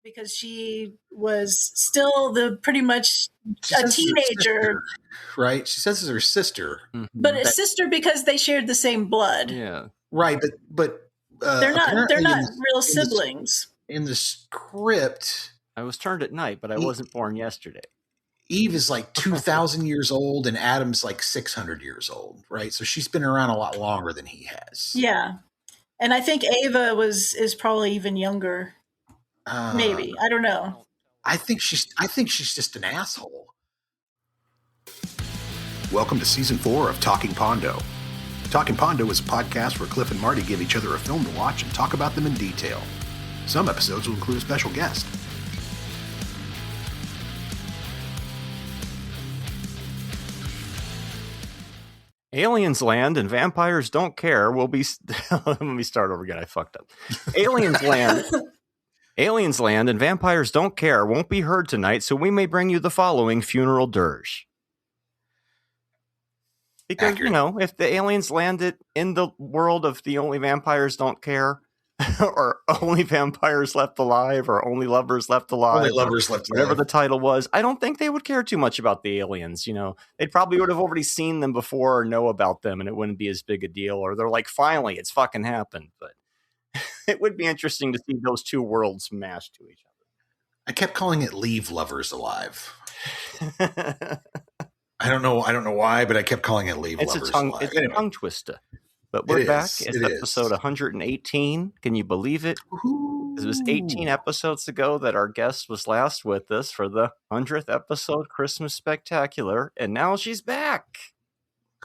because she was still pretty much a teenager. Right? She says it's her sister. Mm-hmm. But a sister because they shared the same blood. Yeah. Right, but they're not real siblings. In the script, I was turned at night, but I wasn't born yesterday. Eve is like 2,000 years old and Adam's like 600 years old, right? So she's been around a lot longer than he has. Yeah. And I think Ava is probably even younger. Maybe. I don't know. I think she's just an asshole. Welcome to season 4 of Talking Pondo. Talking Pondo is a podcast where Clif and Marty give each other a film to watch and talk about them in detail. Some episodes will include a special guest. Aliens land and vampires don't care. Let me start over again. I fucked up. Aliens land and vampires don't care. Won't be heard tonight, so we may bring you the following funeral dirge. Because, Accurate. If the aliens landed in the world of the only vampires don't care, or only vampires left alive, or only lovers left alive, only lovers left alive, whatever the title was, I don't think they would care too much about the aliens. They probably would have already seen them before or know about them, and it wouldn't be as big a deal. Or they're like, finally, it's fucking happened. But it would be interesting to see those two worlds mash to each other. I kept calling it "Leave Lovers Alive." I don't know why, but I kept calling it "Leave Lovers Alive." It's a tongue twister. But we're back. It's episode 118. Can you believe it? Ooh. It was 18 episodes ago that our guest was last with us for the 100th episode Christmas Spectacular, and now she's back.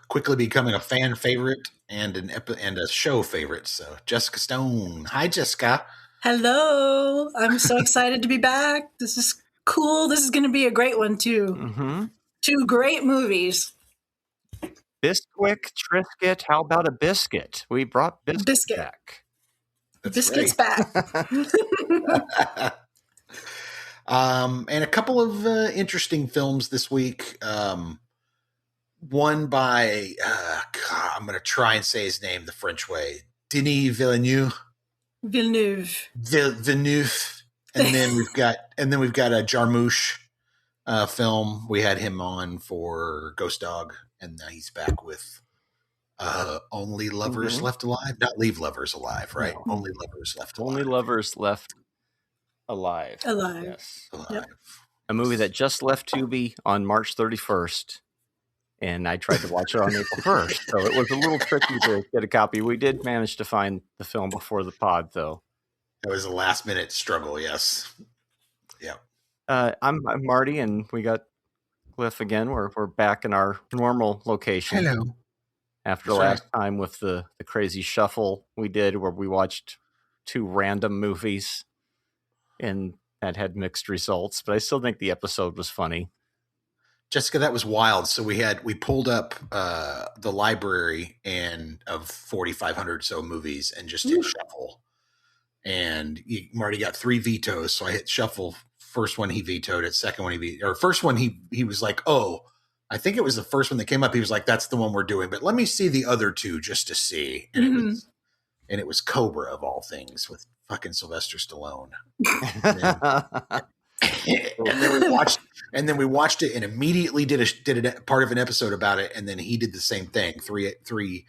Quickly becoming a fan favorite and a show favorite. So Jessica Stone. Hi, Jessica. Hello. I'm so excited to be back. This is cool. This is going to be a great one, too. Mm-hmm. 2 great movies. Bisquick, Triscuit, how about a biscuit? We brought biscuit back. Biscuit's back. And a couple of interesting films this week. One by, I'm going to try and say his name the French way. Denis Villeneuve. Villeneuve. And then we've got a Jarmusch film. We had him on for Ghost Dog. And now he's back with Only Lovers Left Alive. Not Leave Lovers Alive, right? No. Only Lovers Left Alive. Only Lovers Left Alive. Alive. Yes. Alive. Yep. A movie that just left Tubi on March 31st. And I tried to watch it on April 1st. So it was a little tricky to get a copy. We did manage to find the film before the pod, though. It was a last-minute struggle, yes. Yeah. I'm Marty, and we got Cliff again. We're back in our normal location. Hello. After last time with the crazy shuffle we did where we watched 2 random movies and that had mixed results, but I still think the episode was funny. Jessica, that was wild. So we pulled up the library and of 4,500 so movies and just hit shuffle. And Marty got 3 vetoes, so I hit shuffle. First one he vetoed it. Second one first one he was like, oh, I think it was the first one that came up. He was like, that's the one we're doing, but let me see the other 2 just to see. And it was Cobra of all things with fucking Sylvester Stallone. And then we watched it and immediately did a part of an episode about it. And then he did the same thing. Three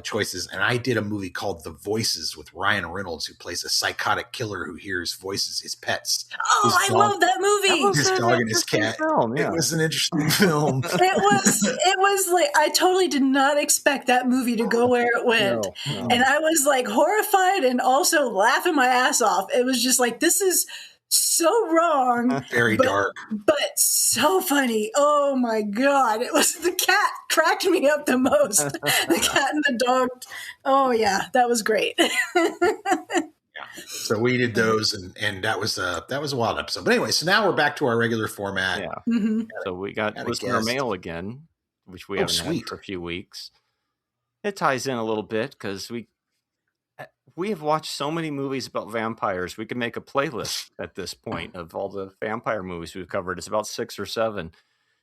choices. And I did a movie called The Voices with Ryan Reynolds, who plays a psychotic killer who hears voices, his pets. I love that movie. His dog and his cat. Film, yeah. It was an interesting film. It was like, I totally did not expect that movie to go where it went. No. And I was like horrified and also laughing my ass off. It was just like, this is so wrong. Very dark. But so funny. Oh my God. It was the cat cracked me up the most. The cat and the dog. Oh yeah. That was great. So we did those and that was a wild episode. But anyway, so now we're back to our regular format. Yeah. Mm-hmm. So we got listener mail again, which we haven't had for a few weeks. It ties in a little bit because we have watched so many movies about vampires. We could make a playlist at this point of all the vampire movies we've covered. It's about 6 or 7.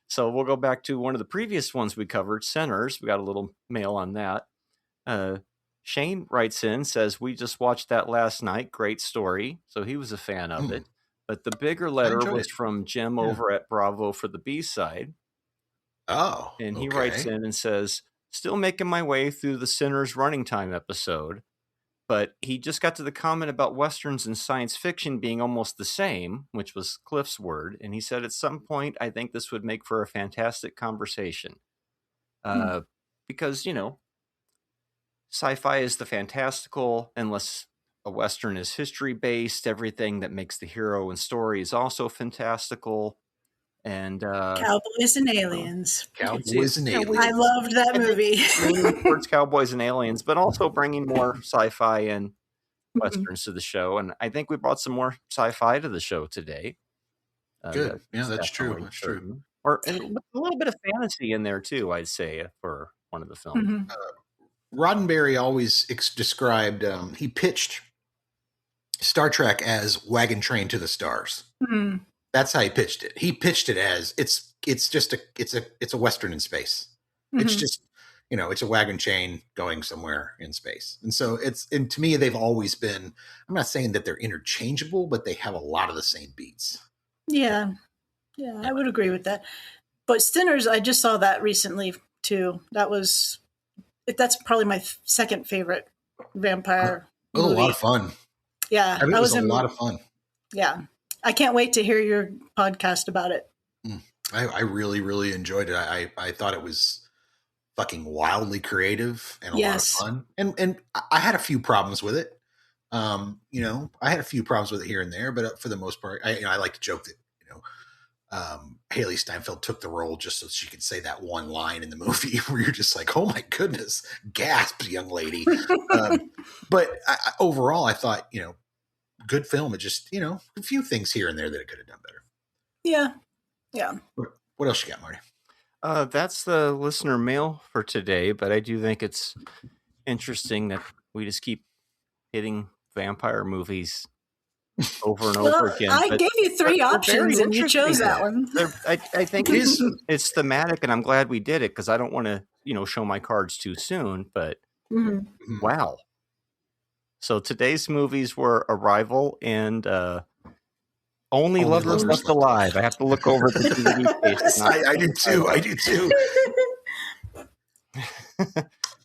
So we'll go back to one of the previous ones we covered, Sinners. We got a little mail on that. Shane writes in, says, we just watched that last night. Great story. So he was a fan of it. But the bigger letter was from Jim over at Bravo for the B-side. Oh, and he writes in and says, still making my way through the Sinner's Running Time episode, but he just got to the comment about Westerns and science fiction being almost the same, which was Cliff's word. And he said, at some point, I think this would make for a fantastic conversation. Because, sci-fi is the fantastical, unless a Western is history-based. Everything that makes the hero and story is also fantastical. And Cowboys and Aliens. Cowboys and Aliens. I loved that movie. Leaning towards Cowboys and Aliens, but also bringing more sci-fi and Westerns to the show. And I think we brought some more sci-fi to the show today. Good. That's true. That's true. Or and a little bit of fantasy in there too, I'd say, for one of the films. Roddenberry always described, he pitched Star Trek as Wagon Train to the Stars. That's how he pitched it. He pitched it as it's a Western in space. It's just, it's a wagon chain going somewhere in space. And so and to me, they've always been, I'm not saying that they're interchangeable, but they have a lot of the same beats. Yeah. Yeah, I would agree with that. But Sinners, I just saw that recently too. That's probably my second favorite vampire movie. It was a lot of fun. Yeah. It was a lot of fun. Yeah. I can't wait to hear your podcast about it. I really, really enjoyed it. I thought it was fucking wildly creative and a lot of fun. And I had a few problems with it. I had a few problems with it here and there, but for the most part, I like to joke that, Haley Steinfeld took the role just so she could say that one line in the movie where you're just like, oh my goodness, gasp, young lady. But overall, I thought, good film. It just, a few things here and there that it could have done better. Yeah. Yeah. What else you got, Marty? That's the listener mail for today, but I do think it's interesting that we just keep hitting vampire movies over and over again. I gave you three options and you chose that one. I think it's thematic, and I'm glad we did it because I don't want to, show my cards too soon, but wow. So today's movies were Arrival and Only Lovers Left Alive. I have to look over the DVD page. I do too.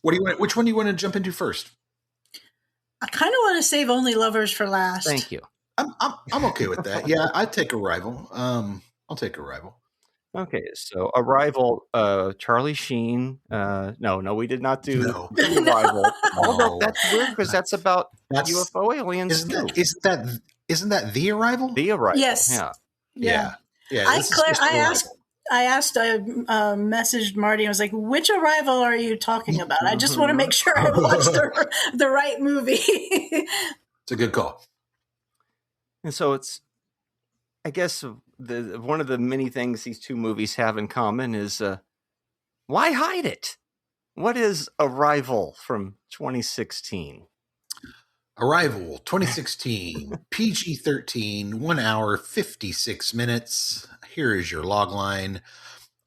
Which one do you want to jump into first? I kind of want to save Only Lovers for last. Thank you. I'm okay with that. Yeah, I'd take Arrival. I'll take Arrival. Okay, so Arrival, Charlie Sheen. No, we did not do Arrival. Although that's weird because that's about UFO aliens. Isn't that The Arrival? The Arrival. Yes. Yeah. I messaged Marty and was like, which Arrival are you talking about? I just want to make sure I watched the right movie. It's a good call. And so it's, I guess, one of the many things these two movies have in common is why hide it? What is Arrival from 2016? Arrival 2016, PG-13, 1 hour, 56 minutes. Here is your log line.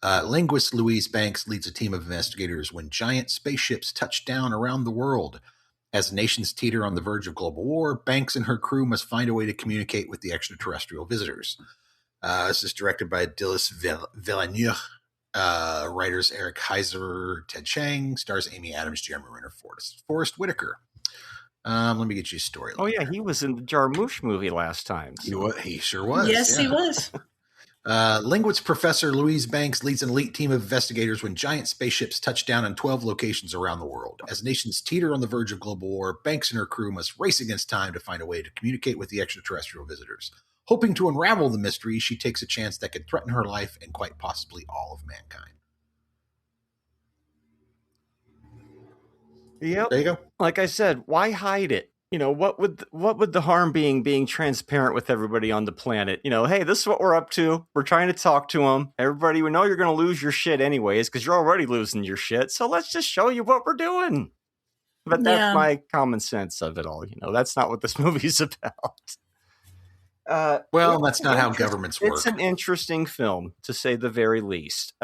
Linguist Louise Banks leads a team of investigators when giant spaceships touch down around the world. As nations teeter on the verge of global war, Banks and her crew must find a way to communicate with the extraterrestrial visitors. This is directed by Denis Villeneuve. Writers Eric Heiser, Ted Chiang. Stars Amy Adams, Jeremy Renner, Forrest Whitaker. Let me get you a story. Oh, yeah, he was in the Jarmusch movie last time. So. He sure was. Yes, he was. Linguist Professor Louise Banks leads an elite team of investigators when giant spaceships touch down in 12 locations around the world. As nations teeter on the verge of global war, Banks and her crew must race against time to find a way to communicate with the extraterrestrial visitors. Hoping to unravel the mystery, she takes a chance that could threaten her life and quite possibly all of mankind. Yep. There you go. Like I said, why hide it? What would the harm being transparent with everybody on the planet? Hey, this is what we're up to. We're trying to talk to them. Everybody, we know you're going to lose your shit anyways because you're already losing your shit. So let's just show you what we're doing. But that's my common sense of it all. That's not what this movie's about. That's not how governments work. It's an interesting film, to say the very least.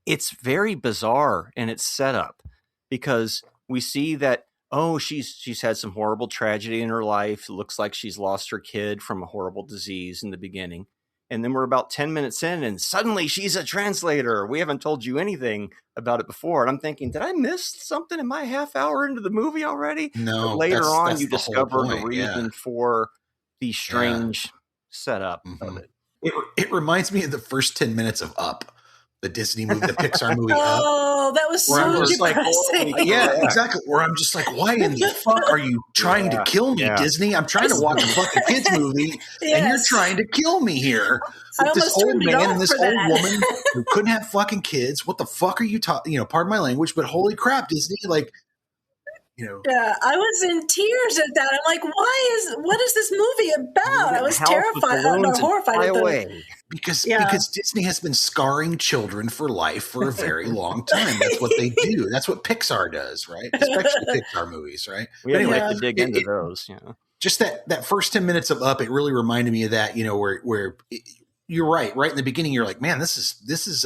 It's very bizarre in its setup because we see that, oh, she's had some horrible tragedy in her life. It looks like she's lost her kid from a horrible disease in the beginning. And then we're about 10 minutes in, and suddenly she's a translator. We haven't told you anything about it before. And I'm thinking, did I miss something? Am I half hour into the movie already? No. But later on, you discover the reason for the strange setup of it. It reminds me of the first 10 minutes of Up, the Disney movie, the Pixar movie Up. Oh, that was so depressing. Exactly. Where I'm just like, why in the fuck are you trying to kill me, Disney? I'm trying to watch a fucking kids movie, and you're trying to kill me here. With this old man and this old woman who couldn't have fucking kids. What the fuck are you talking? Pardon my language, but holy crap, Disney! Like, Yeah, I was in tears at that. I'm like, what is this movie about? I was terrified, horrified at the because Disney has been scarring children for life for a very long time. That's what they do. That's what Pixar does, right? Especially Pixar movies, right? We have to dig into those. Just that first 10 minutes of Up, it really reminded me of that. Where you're right in the beginning, you're like, man, this is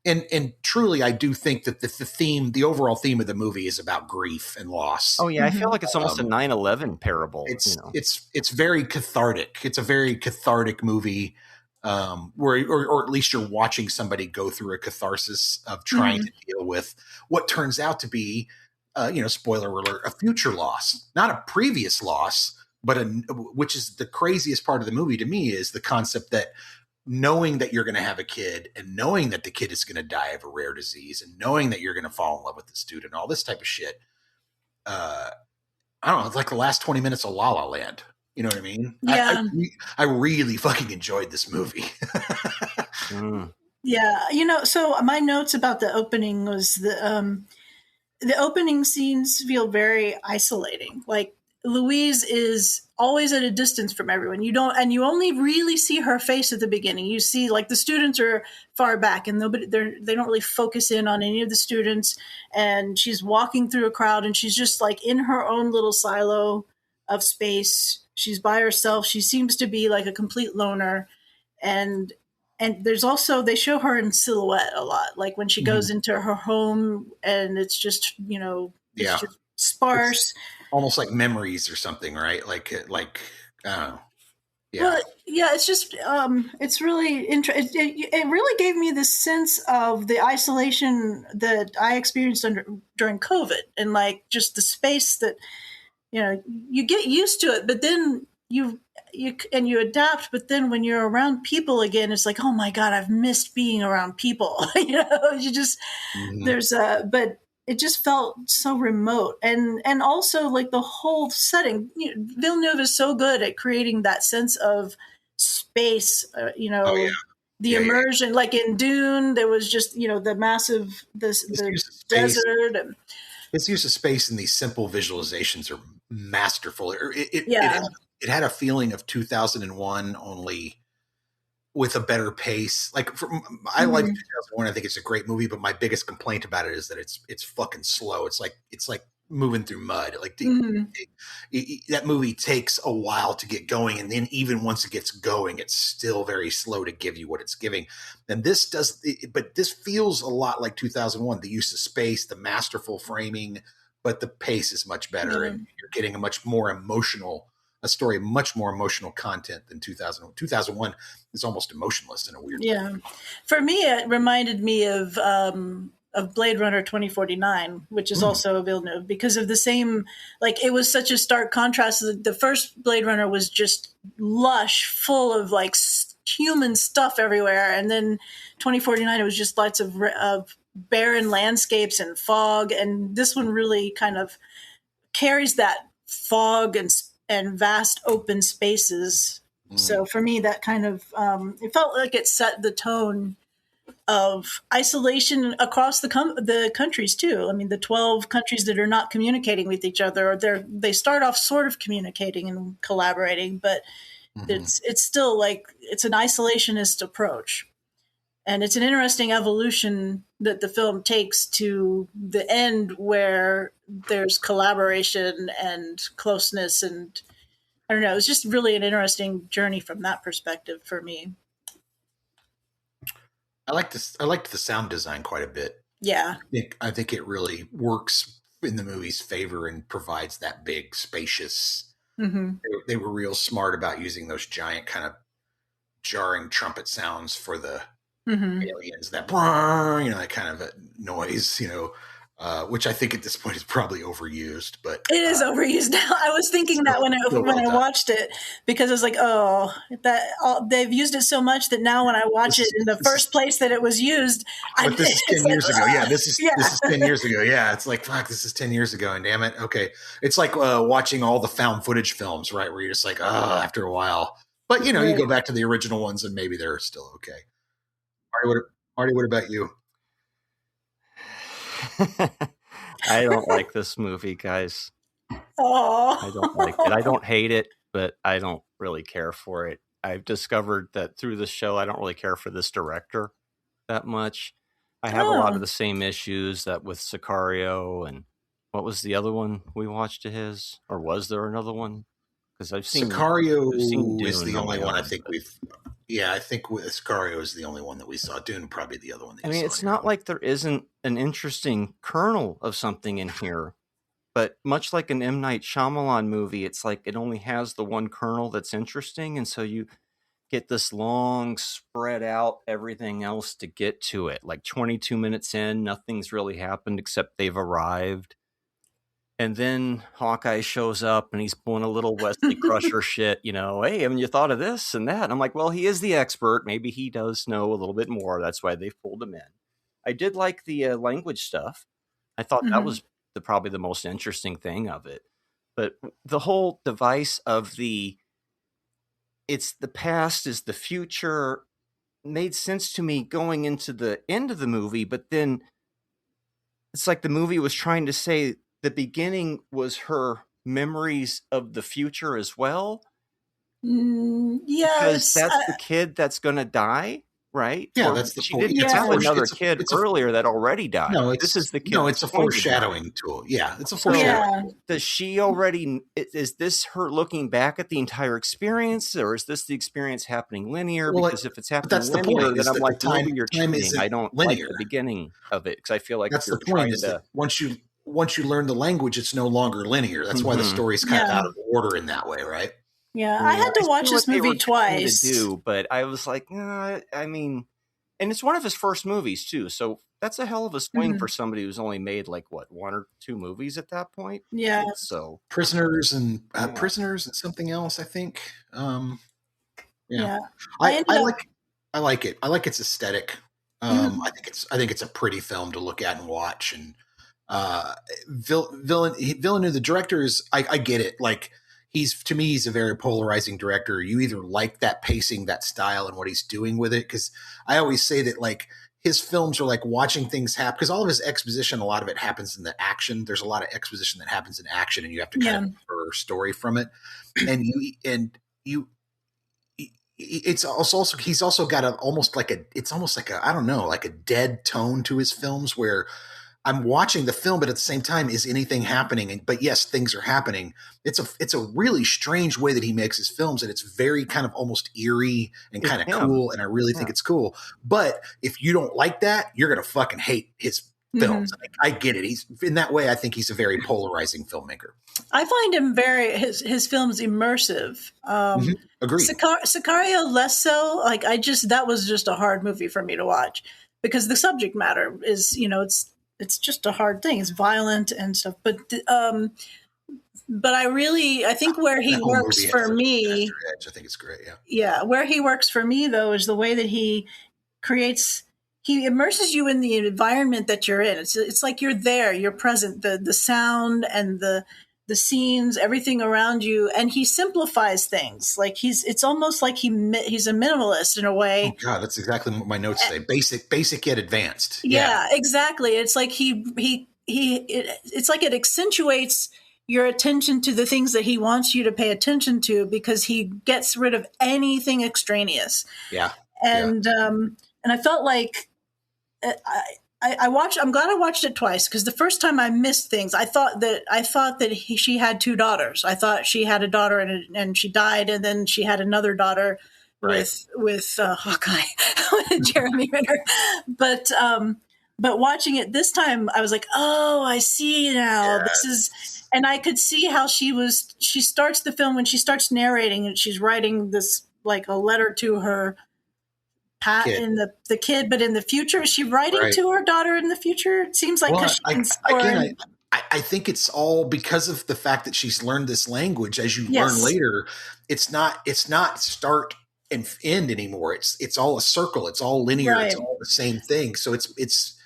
and truly, I do think that the overall theme of the movie is about grief and loss. Oh yeah, I feel like it's almost a 9/11 parable. It's very cathartic. It's a very cathartic movie, where or at least you're watching somebody go through a catharsis of trying to deal with what turns out to be, spoiler alert, a future loss, not a previous loss, but which is the craziest part of the movie to me is the concept that, knowing that you're going to have a kid and knowing that the kid is going to die of a rare disease and knowing that you're going to fall in love with this dude and all this type of shit. I don't know. It's like the last 20 minutes of La La Land. You know what I mean? Yeah. I really fucking enjoyed this movie. Yeah. So my notes about the opening was the opening scenes feel very isolating. Like, Louise is always at a distance from everyone. You only really see her face at the beginning. You see, like, the students are far back, and they don't really focus in on any of the students. And she's walking through a crowd, and she's just like in her own little silo of space. She's by herself. She seems to be like a complete loner, and there's also, they show her in silhouette a lot, like when she goes into her home, and it's just it's just sparse. It's almost like memories or something, right? Like I don't know. Yeah. Well, yeah, it's just it's really interesting. It really gave me this sense of the isolation that I experienced during COVID, and like just the space that you get used to it, but then you adapt. But then when you're around people again, it's like, oh my God, I've missed being around people. You just but it just felt so remote, and also like the whole setting. Villeneuve is so good at creating that sense of space. The immersion, like in Dune, there was just the massive the desert. And his use of space in these simple visualizations are masterful. It had a feeling of 2001 only, with a better pace. Like I like 2001. I think it's a great movie, but my biggest complaint about it is that it's fucking slow. It's like moving through mud. Like that movie takes a while to get going, and then even once it gets going, it's still very slow to give you what it's giving. And this does, but this feels a lot like 2001. The use of space, the masterful framing, but the pace is much better, and you're getting a story, much more emotional content than 2001. 2001 is almost emotionless in a weird way. For me, it reminded me of Blade Runner 2049, which is also Villeneuve, because of the same, like, it was such a stark contrast. The first Blade Runner was just lush, full of like human stuff everywhere. And then 2049, it was just lots of barren landscapes and fog. And this one really kind of carries that fog and vast open spaces. So for me, that kind of it felt like it set the tone of isolation across the countries too. I mean, the 12 countries that are not communicating with each other, or they start off sort of communicating and collaborating, but it's still like it's an isolationist approach. And it's an interesting evolution that the film takes to the end, where there's collaboration and closeness, and I don't know. It's just really an interesting journey from that perspective for me. I liked the sound design quite a bit. Yeah, I think it really works in the movie's favor and provides that big, spacious. Mm-hmm. They were real smart about using those giant kind of jarring trumpet sounds for the aliens, that that kind of a noise, which I think at this point is probably overused, but it is overused now. I was thinking that when I watched it, because I was like, they've used it so much that now when I watch it in the first place that it was used, this is 10 years ago. Yeah, this is 10 years ago. Yeah, it's like, fuck, this is 10 years ago, and damn it. Okay, it's like watching all the found footage films, right? Where you're just like, after a while. But you go back to the original ones, and maybe they're still okay. Marty, what about you? I don't like this movie, guys. Oh, I don't like it. I don't hate it, but I don't really care for it. I've discovered that through the show, I don't really care for this director that much. I have a lot of the same issues that with Sicario, and what was the other one we watched of his? Or was there another one? Because I've seen Sicario is the only one I think we've. Yeah, I think Sicario is the only one that we saw. Dune probably the other one. It's not like there isn't an interesting kernel of something in here, but much like an M. Night Shyamalan movie, it's like it only has the one kernel that's interesting, and so you get this long spread out everything else to get to it. Like 22 minutes in, nothing's really happened except they've arrived. And then Hawkeye shows up and he's pulling a little Wesley Crusher shit, hey, haven't you thought of this and that? And I'm like, well, he is the expert. Maybe he does know a little bit more. That's why they've pulled him in. I did like the language stuff. I thought that was probably the most interesting thing of it. But the whole device of it's the past is the future made sense to me going into the end of the movie. But then it's like the movie was trying to say, the beginning was her memories of the future as well. Yeah, because that's the kid that's going to die, right? Yeah, that's the she didn't have another kid earlier that already died. No, this is the kid. No, it's a foreshadowing tool. Yeah, it's a foreshadowing. So, does she already? Is this her looking back at the entire experience, or is this the experience happening linear? Well, because if it's happening linear, then I'm like, you're cheating. I don't linear. like the beginning of it because I feel like that's the point. Is that once you learn the language, it's no longer linear. That's why the story's kind of out of order in that way, right? Yeah, I had to watch this movie twice. But I was like, and it's one of his first movies too. So that's a hell of a swing for somebody who's only made like one or two movies at that point. Yeah. So Prisoners and something else, I think. Yeah. I like it. I like its aesthetic. I think it's a pretty film to look at and watch. And Villeneuve, the director, is I get it. Like he's a very polarizing director. You either like that pacing, that style, and what he's doing with it. Because I always say that like his films are like watching things happen. Because all of his exposition, a lot of it happens in the action. There's a lot of exposition that happens in action, and you have to kind of infer a story from it. And it's also he's also got almost like a I don't know, like a dead tone to his films where I'm watching the film, but at the same time, is anything happening? But yes, things are happening. It's a really strange way that he makes his films, and it's very kind of almost eerie and kind of cool. And I really think it's cool. But if you don't like that, you're gonna fucking hate his films. I get it. He's in that way. I think he's a very polarizing filmmaker. I find him his films immersive. Agreed. Sicario less so. Like that was just a hard movie for me to watch because the subject matter is, it's just a hard thing. It's violent and stuff. But I think where he works for me, I think it's great. Yeah. Yeah. Where he works for me though, is the way that he immerses you in the environment that you're in. It's like you're there, you're present, the sound and the scenes, everything around you. And he simplifies things. Like it's almost like he's a minimalist in a way. Oh God, that's exactly what my notes say. Basic yet advanced. Yeah, exactly. It's like it's like it accentuates your attention to the things that he wants you to pay attention to because he gets rid of anything extraneous. Yeah. And I felt like I'm glad I watched it twice because the first time I missed things. I thought that she had two daughters. I thought she had a daughter and she died, and then she had another daughter with Hawkeye, Jeremy Renner. But But watching it this time, I was like, oh, I see now. Yes. This is, and I could see how she starts the film when she starts narrating and she's writing this like a letter to her in the kid, but in the future, is she writing to her daughter in the future? It seems like, I think it's all because of the fact that she's learned this language. As you learn later, it's not start and end anymore. It's all a circle. It's all linear. Right. It's all the same thing. So it's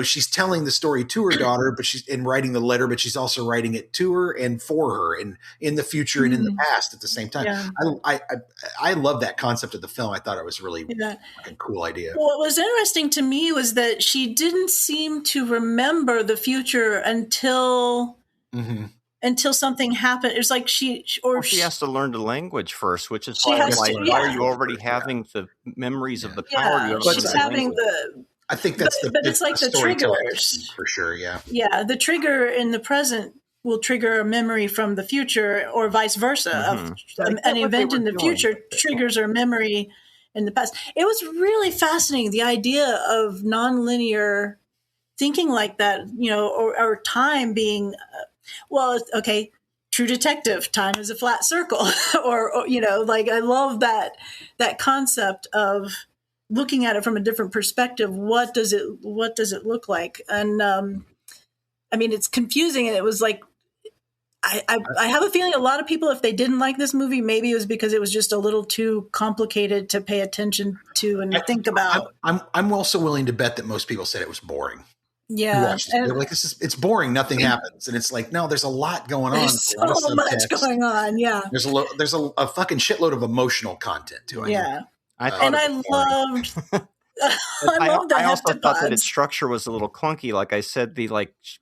she's telling the story to her daughter, but she's writing the letter, but she's also writing it to her and for her, and in the future and in the past at the same time. Yeah. I love that concept of the film. I thought it was really a cool idea. What was interesting to me was that she didn't seem to remember the future until something happened. It was like she has to learn the language first, which is why why are you already having the memories of the power? She's having I think that's but it's like the triggers for sure. Yeah. Yeah. The trigger in the present will trigger a memory from the future or vice versa. An event in the future triggers her memory in the past. It was really fascinating. The idea of nonlinear thinking like that, or time being, True Detective, time is a flat circle or I love that concept of looking at it from a different perspective. What does it look like? And it's confusing. And it was like, I have a feeling a lot of people, if they didn't like this movie, maybe it was because it was just a little too complicated to pay attention to and think about. I'm also willing to bet that most people said it was boring. Yeah. They're like, it's boring. Nothing happens. And it's like, no, there's a lot going on. There's so much going on. Yeah. There's a fucking shitload of emotional content too. Yeah. I loved the heptapods. I also thought that its structure was a little clunky. Like I said,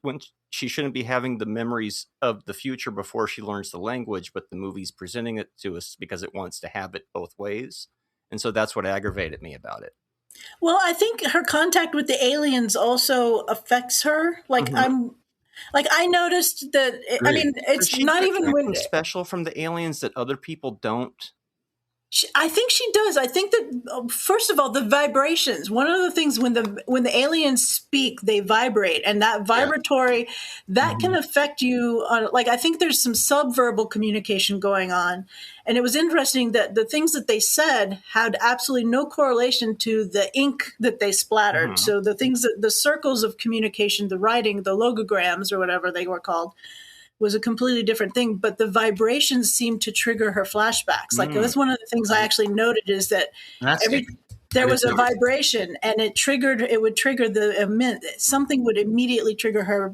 when she shouldn't be having the memories of the future before she learns the language, but the movie's presenting it to us because it wants to have it both ways. And so that's what aggravated me about it. Well, I think her contact with the aliens also affects her. I noticed that. It's not even when special from the aliens that other people don't. I think she does. I think that first of all, the vibrations. One of the things when the aliens speak, they vibrate, and that vibratory that can affect you. I think there's some subverbal communication going on, and it was interesting that the things that they said had absolutely no correlation to the ink that they splattered. So the things the circles of communication, the writing, the logograms or whatever they were called, was a completely different thing, but the vibrations seemed to trigger her flashbacks. That's one of the things I actually noted is that there was a vibration and it would trigger something would immediately trigger her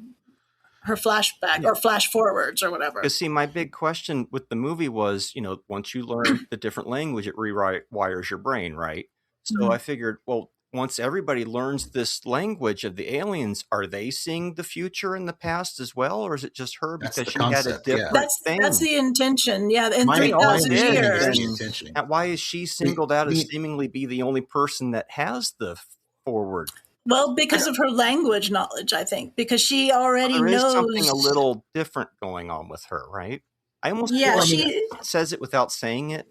flashback or flash forwards or whatever. Because see, my big question with the movie was, once you learn the different language, it rewires your brain, right? So I figured, well, once everybody learns this language of the aliens, are they seeing the future and the past as well? Or is it just her because she had a different thing? That's the intention. Yeah. In 3,000 years. Why is she singled out as seemingly be the only person that has the forward? Well, because of her language knowledge, I think, because she already knows. There is something a little different going on with her, right? I almost feel like she says it without saying it.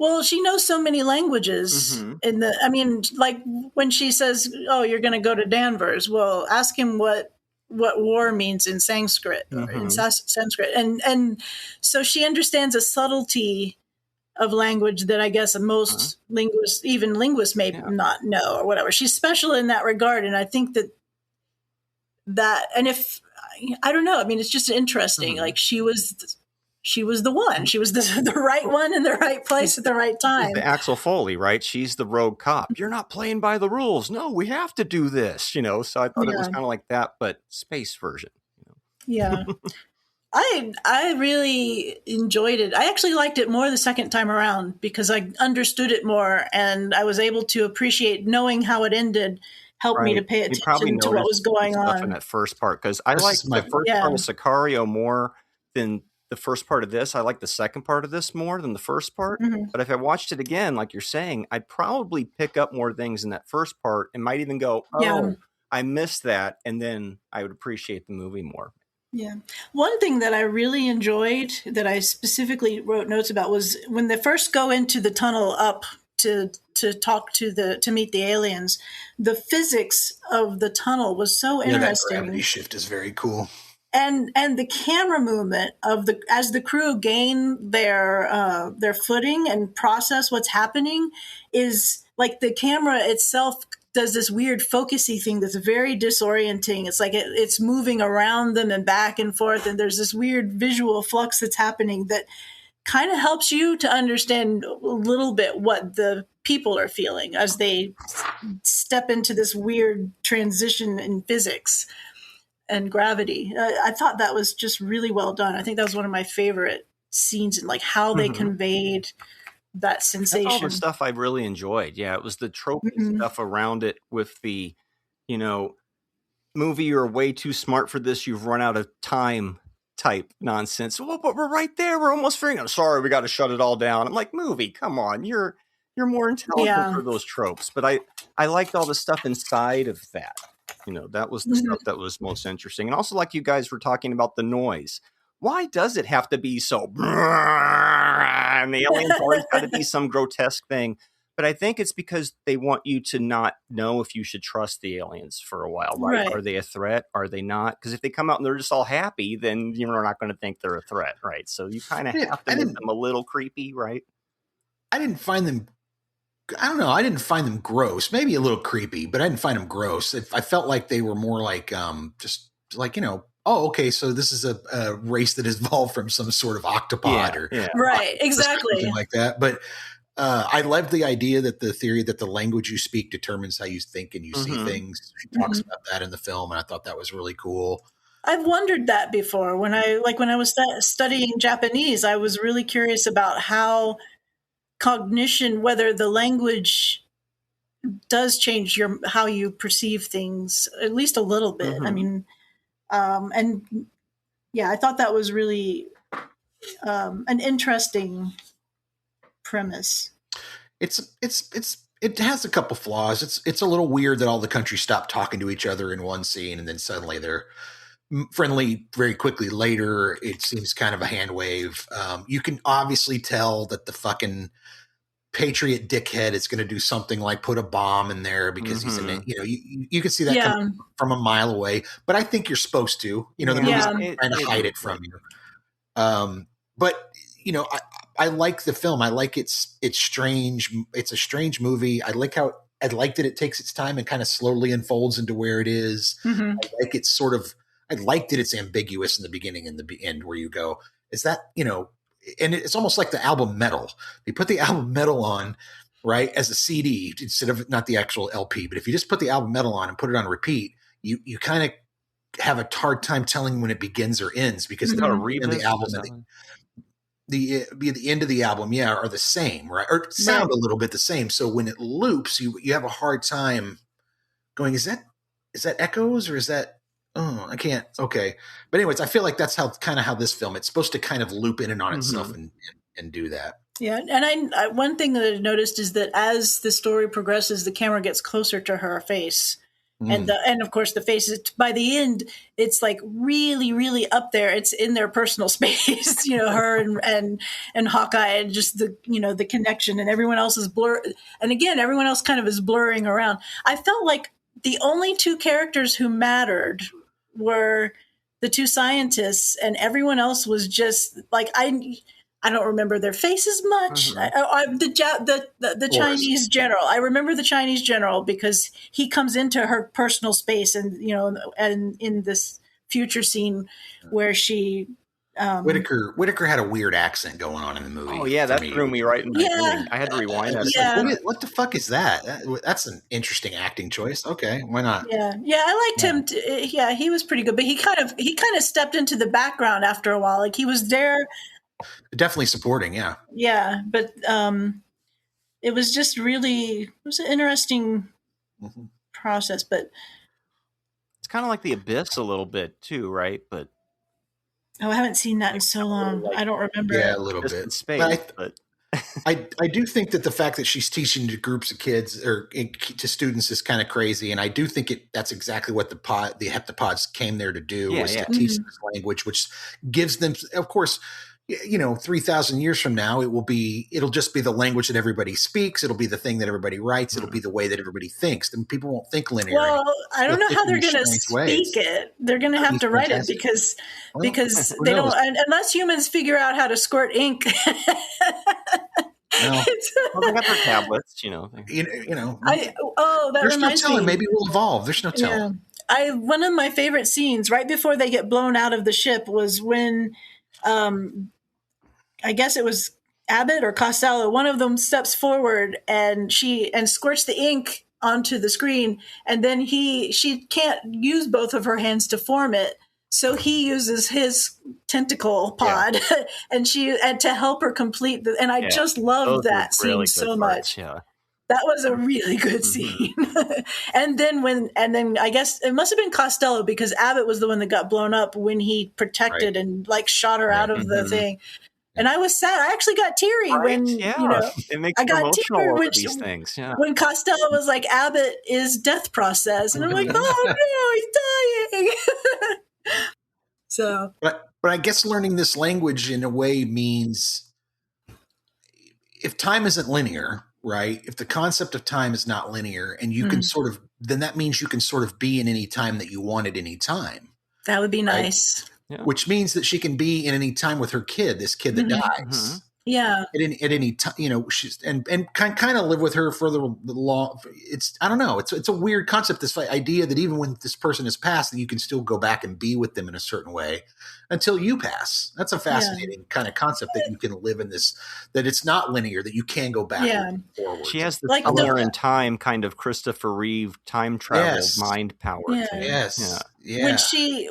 Well, she knows so many languages when she says, "Oh, you're going to go to Danvers." Well, ask him what war means in Sanskrit or in Sanskrit. And so she understands a subtlety of language that I guess most linguists may not know or whatever. She's special in that regard. And I think that, and if, I don't know, it's just interesting. Like she was the one. She was the right one in the right place at the right time. The Axel Foley, right? She's the rogue cop. You're not playing by the rules. No, we have to do this, So I thought it was kind of like that, but space version. Yeah. I really enjoyed it. I actually liked it more the second time around because I understood it more and I was able to appreciate knowing how it ended. Helped me to pay attention to what was going on in that first part because I liked the first part of Sicario more than the first part of this. I like the second part of this more than the first part. But if I watched it again, like you're saying, I'd probably pick up more things in that first part and might even go, I missed that. And then I would appreciate the movie more. Yeah. One thing that I really enjoyed that I specifically wrote notes about was when they first go into the tunnel up to to talk to meet the aliens. The physics of the tunnel was so interesting. That gravity shift is very cool. And the camera movement as the crew gain their footing and process what's happening is like the camera itself does this weird focusy thing that's very disorienting. It's like it's moving around them and back and forth, and there's this weird visual flux that's happening that kind of helps you to understand a little bit what the people are feeling as they step into this weird transition in physics and gravity. I thought that was just really well done. I think that was one of my favorite scenes in like how they conveyed that sensation. That's all the stuff I really enjoyed. Yeah, it was the tropey stuff around it with the, movie, you're way too smart for this, you've run out of time type nonsense. Well, but we're right there. We're almost figuring out. Sorry, we got to shut it all down. I'm like, movie, come on. You're more intelligent for those tropes. But I liked all the stuff inside of that. That was the stuff that was most interesting. And also, like you guys were talking about the noise. Why does it have to be so? And the aliens always got to be some grotesque thing. But I think it's because they want you to not know if you should trust the aliens for a while. Right? Are they a threat? Are they not? Because if they come out and they're just all happy, then you're not going to think they're a threat, right? So you kind of have to make them a little creepy, right? I didn't find them. I don't know. I didn't find them gross. Maybe a little creepy, but I didn't find them gross. I felt like they were more like just like oh, okay, so this is a race that has evolved from some sort of octopod or right, exactly, something like that. But I loved the idea that the theory that the language you speak determines how you think and you see things. She talks about that in the film, and I thought that was really cool. I've wondered that before. When I was studying Japanese, I was really curious about how cognition, whether the language does change how you perceive things, at least a little bit. I mean, I thought that was really an interesting premise. It has a couple flaws. It's a little weird that all the countries stop talking to each other in one scene and then suddenly they're friendly very quickly later. It seems kind of a hand wave. You can obviously tell that the fucking patriot dickhead is going to do something like put a bomb in there because he's in it. You can see that coming from a mile away, but I think you're supposed to, the movie's trying to hide it from you. But I like the film. I like it's strange. It's a strange movie. I liked that it takes its time and kind of slowly unfolds into where it is. I like that it's ambiguous in the beginning and the end where you go, is that, and it's almost like the album Metal. You put the album Metal on, right, as a CD instead of not the actual LP. But if you just put the album Metal on and put it on repeat, you kind of have a hard time telling when it begins or ends because the album and the end of the album, are the same, right? Or sound a little bit the same. So when it loops, you have a hard time going, is that echoes or is that? Oh, I can't. Okay. But anyways, I feel like that's how this film, it's supposed to kind of loop in and on itself and do that. Yeah. And I one thing that I noticed is that as the story progresses, the camera gets closer to her face. And of course the face is, by the end, it's like really, really up there. It's in their personal space, her and Hawkeye, and just the, the connection, and everyone else is blurred. And again, everyone else kind of is blurring around. I felt like the only two characters who mattered were the two scientists, and everyone else was just like, I don't remember their faces much. The Chinese general. I remember the Chinese general because he comes into her personal space, and and in this future scene where she. Whitaker had a weird accent going on in the movie. Oh yeah, that threw me right in the beginning. I had to rewind that. Yeah. What the fuck is that? That's an interesting acting choice. Okay, why not? Yeah, I liked him. He was pretty good, but he kind of stepped into the background after a while. Like he was there. Definitely supporting, yeah. Yeah, but it was just really, it was an interesting process, but it's kind of like The Abyss a little bit too, right? But I haven't seen that in so long. I don't remember. Yeah, a little bit. In space, but I do think that the fact that she's teaching to groups of kids or to students is kind of crazy, and I do think that's exactly what the heptapods came there to do, was to teach this language, which gives them, of course, 3,000 years from now, it'll just be the language that everybody speaks. It'll be the thing that everybody writes. It'll be the way that everybody thinks. And people won't think linear. Well, I don't know how they're going to speak it. They're going to have to write it because they don't, unless humans figure out how to squirt ink. Well, they got their tablets, that reminds no telling. Maybe we'll evolve. There's no telling. One of my favorite scenes right before they get blown out of the ship was when, I guess it was Abbott or Costello. One of them steps forward and squirts the ink onto the screen, and then she can't use both of her hands to form it. So he uses his tentacle pod and to help her complete and I just loved that scene really so much. Yeah. That was a really good scene. and then I guess it must have been Costello because Abbott was the one that got blown up when he protected and shot her out of the thing. And I was sad. I actually got teary when it makes I got emotional teary over these things. Yeah. When Costello was like, Abbott is death process. And I'm like, oh no, he's dying. So, but I guess learning this language in a way means if time isn't linear, right? If the concept of time is not linear, and you can then that means you can sort of be in any time that you want at any time. That would be nice. Yeah. Which means that she can be in any time with her kid, this kid that dies. Yeah. At any time, she's and kind of live with her for the long. I don't know. It's a weird concept. This idea that even when this person has passed, that you can still go back and be with them in a certain way until you pass. That's a fascinating kind of concept that you can live in this. That it's not linear. That you can go back and forward. She has the color and time kind of Christopher Reeve time travel mind power. Yeah. Yes. Yeah.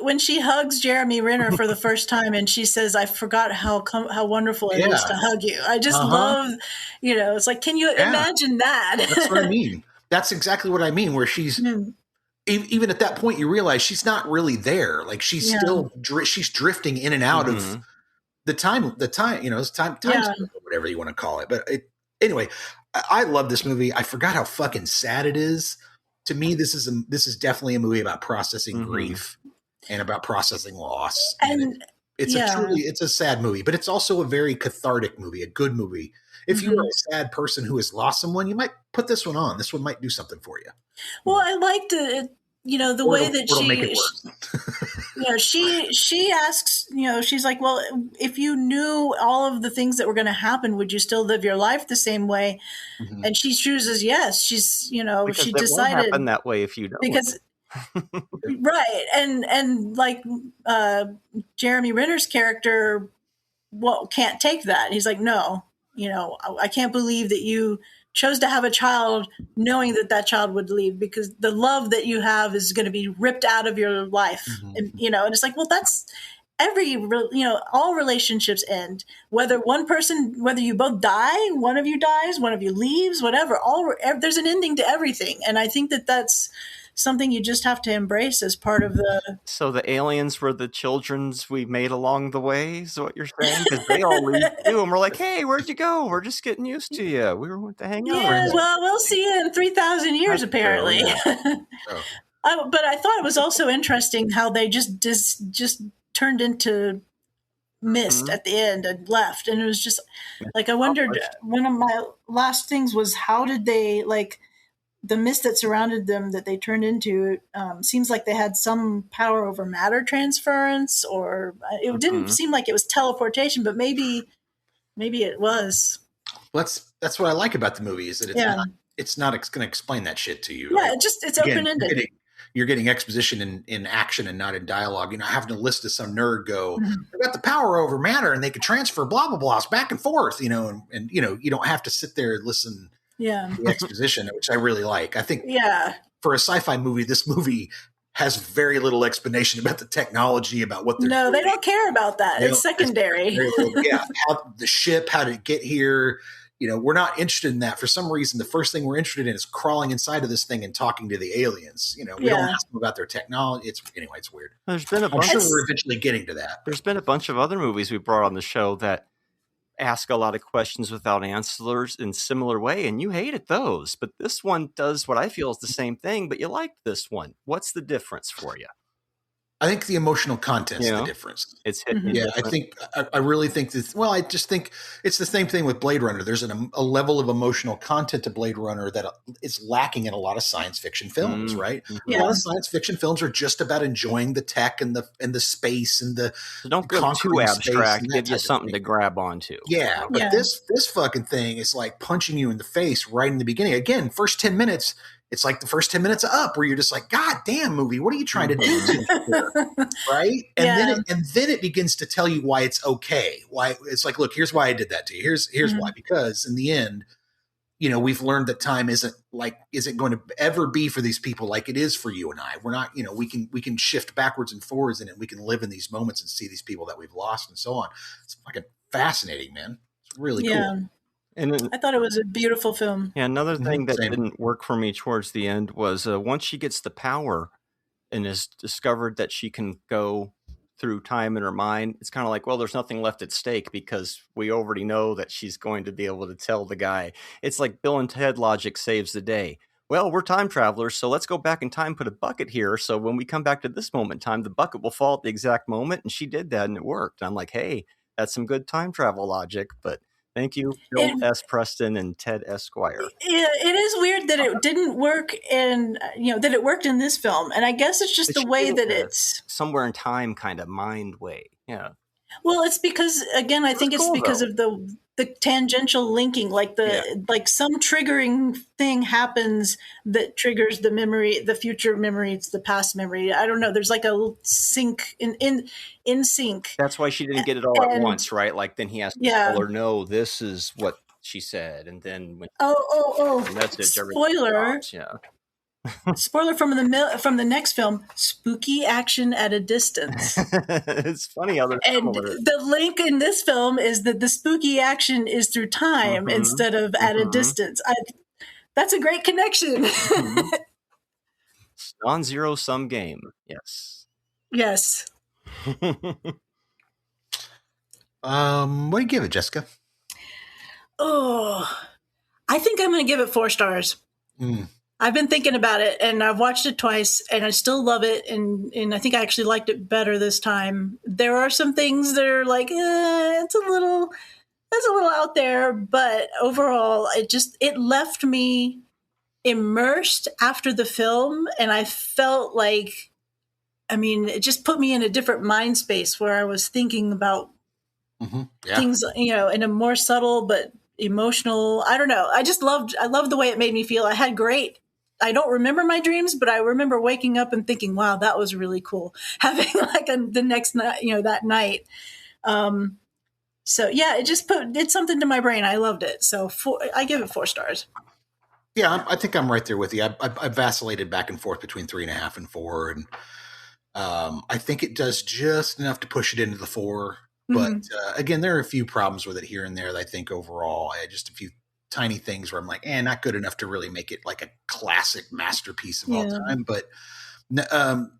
When she hugs Jeremy Renner for the first time and she says, "I forgot how wonderful it is to hug you." I just love, it's like, can you imagine that? That's what I mean. That's exactly what I mean. Where she's even at that point, you realize she's not really there. Like she's still she's drifting in and out of the time. It's time whatever you want to call it. But anyway, I love this movie. I forgot how fucking sad it is. To me, this is definitely a movie about processing grief and about processing loss. And it's a sad movie, but it's also a very cathartic movie, a good movie. If you're a sad person who has lost someone, you might put this one on. This one might do something for you. Well, I liked it. The way that make it worse. She asks, she's like, well, if you knew all of the things that were going to happen, would you still live your life the same way? And she chooses yes. She's, because she that decided won't happen that way if you don't. Because right, and like Jeremy Renner's character, can't take that. He's like, no, I can't believe that you chose to have a child knowing that child would leave, because the love that you have is going to be ripped out of your life. And it's like, well, that's all relationships end, whether you both die, one of you dies, one of you leaves, whatever, there's an ending to everything. And I think that that's something you just have to embrace as part of the... So the aliens were the children's we made along the way, is what you're saying? Because they all leave too, and we're like, hey, where'd you go? We're just getting used to you. We were to hang out. Yeah, well, we'll see you in 3,000 years, apparently. But I thought it was also interesting how they just turned into mist at the end and left. And it was just like, I wondered, one of my last things was, how did they, the mist that surrounded them that they turned into, seems like they had some power over matter transference, or it didn't seem like it was teleportation, but maybe it was. Well, that's what I like about the movie, is that it's not going to explain that shit to you. Yeah, it's open-ended. You're getting exposition in action and not in dialogue. Having to listen to some nerd go, "They got the power over matter and they can transfer blah blah blahs back and forth," and you don't have to sit there and listen. Yeah, the exposition, which I really like. I think for a sci-fi movie, this movie has very little explanation about the technology, about what they're doing. They don't care about that. It's secondary. How the ship, how did it get here? We're not interested in that. For some reason, the first thing we're interested in is crawling inside of this thing and talking to the aliens. We don't ask them about their technology. It's weird. There's been I'm sure we're eventually getting to that. There's been a bunch of other movies we brought on the show that ask a lot of questions without answers in similar way, and you hated those. But this one does what I feel is the same thing, but you liked this one. What's the difference for you? I think the emotional content's the difference. It's hitting different. I really think that. Well, I just think it's the same thing with Blade Runner. There's a level of emotional content to Blade Runner that is lacking in a lot of science fiction films, right? Yeah. A lot of science fiction films are just about enjoying the tech and the space and the. So don't go too abstract. Give you something to grab onto. Yeah, but this fucking thing is like punching you in the face right in the beginning. Again, first 10 minutes. It's like the first 10 minutes of Up, where you're just like, God damn, movie, what are you trying to do to me here? Right? And then it begins to tell you why it's okay. Why it's like, look, here's why I did that to you. Here's why. Because in the end, we've learned that time isn't going to ever be for these people like it is for you and I. We're not, we can shift backwards and forwards in it. We can live in these moments and see these people that we've lost and so on. It's fucking fascinating, man. It's really cool. And I thought it was a beautiful film. Yeah, another thing that didn't work for me towards the end was once she gets the power and is discovered that she can go through time in her mind, it's kind of like, well, there's nothing left at stake because we already know that she's going to be able to tell the guy. It's like Bill and Ted logic saves the day. Well, we're time travelers, so let's go back in time, put a bucket here. So when we come back to this moment in time, the bucket will fall at the exact moment. And she did that and it worked. I'm like, hey, that's some good time travel logic, but thank you, Bill S. Preston and Ted Esquire. Yeah, it is weird that it didn't work that it worked in this film. And I guess it's just the way that it's somewhere in time kind of mind way. Yeah. Well, it's because, again, I think it's because of the tangential linking, like some triggering thing happens that triggers the memory, the future memory, it's the past memory. I don't know. There's like a sync in sync. That's why she didn't get it all at once, right? Like then he has to tell her, no, this is what she said. And then when message, spoiler. Spoiler from the next film, spooky action at a distance. It's funny how they're similar. The link in this film is that the spooky action is through time instead of at a distance. That's a great connection. Non-zero sum game. Yes. Yes. What do you give it, Jessica? Oh, I think I'm going to give it 4 stars. I've been thinking about it, and I've watched it twice, and I still love it, and I think I actually liked it better this time. There are some things that are like, it's a little out there, but overall, it left me immersed after the film, and I felt like, it just put me in a different mind space where I was thinking about things, in a more subtle but emotional. I don't know. I loved the way it made me feel. I don't remember my dreams, but I remember waking up and thinking, wow, that was really cool. Having the next night, that night. So yeah, it just did something to my brain. I loved it. So I give it 4 stars. Yeah, I think I'm right there with you. I vacillated back and forth between 3.5 and 4. And I think it does just enough to push it into the 4. But again, there are a few problems with it here and there that I think overall, just a few tiny things where I'm like, not good enough to really make it like a classic masterpiece of all time. But, and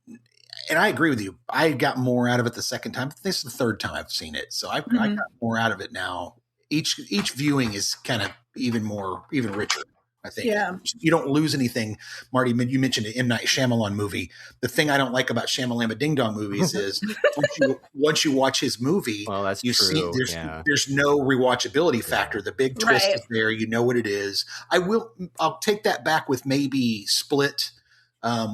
I agree with you. I got more out of it the second time. This is the third time I've seen it. So I got more out of it now. Each viewing is kind of even richer. I think you don't lose anything. Marty, you mentioned an M. Night Shyamalan movie. The thing I don't like about Shyamalama Ding Dong movies is once you watch his movie, you see there's no rewatchability factor. The big twist is there. You know what it is. I'll take that back with maybe Split,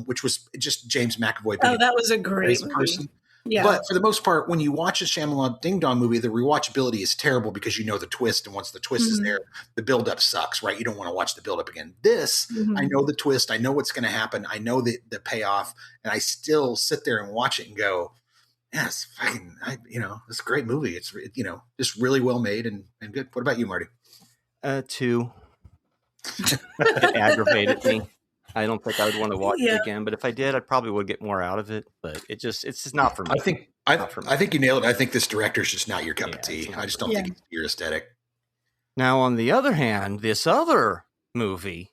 which was just James McAvoy. Oh, that was a great movie. Yeah. But for the most part, when you watch a Shyamalan Ding Dong movie, the rewatchability is terrible because you know the twist. And once the twist is there, the buildup sucks, right? You don't want to watch the buildup again. This, I know the twist. I know what's going to happen. I know the payoff. And I still sit there and watch it and go, yeah, it's fucking, it's a great movie. It's, just really well made and good. What about you, Marty? 2. It aggravated me. I don't think I would want to watch it again, but if I did, I probably would get more out of it. But it's just not for me. I think you nailed it. I think this director's just not your cup of tea. I just don't think it's your aesthetic. Now, on the other hand, this other movie,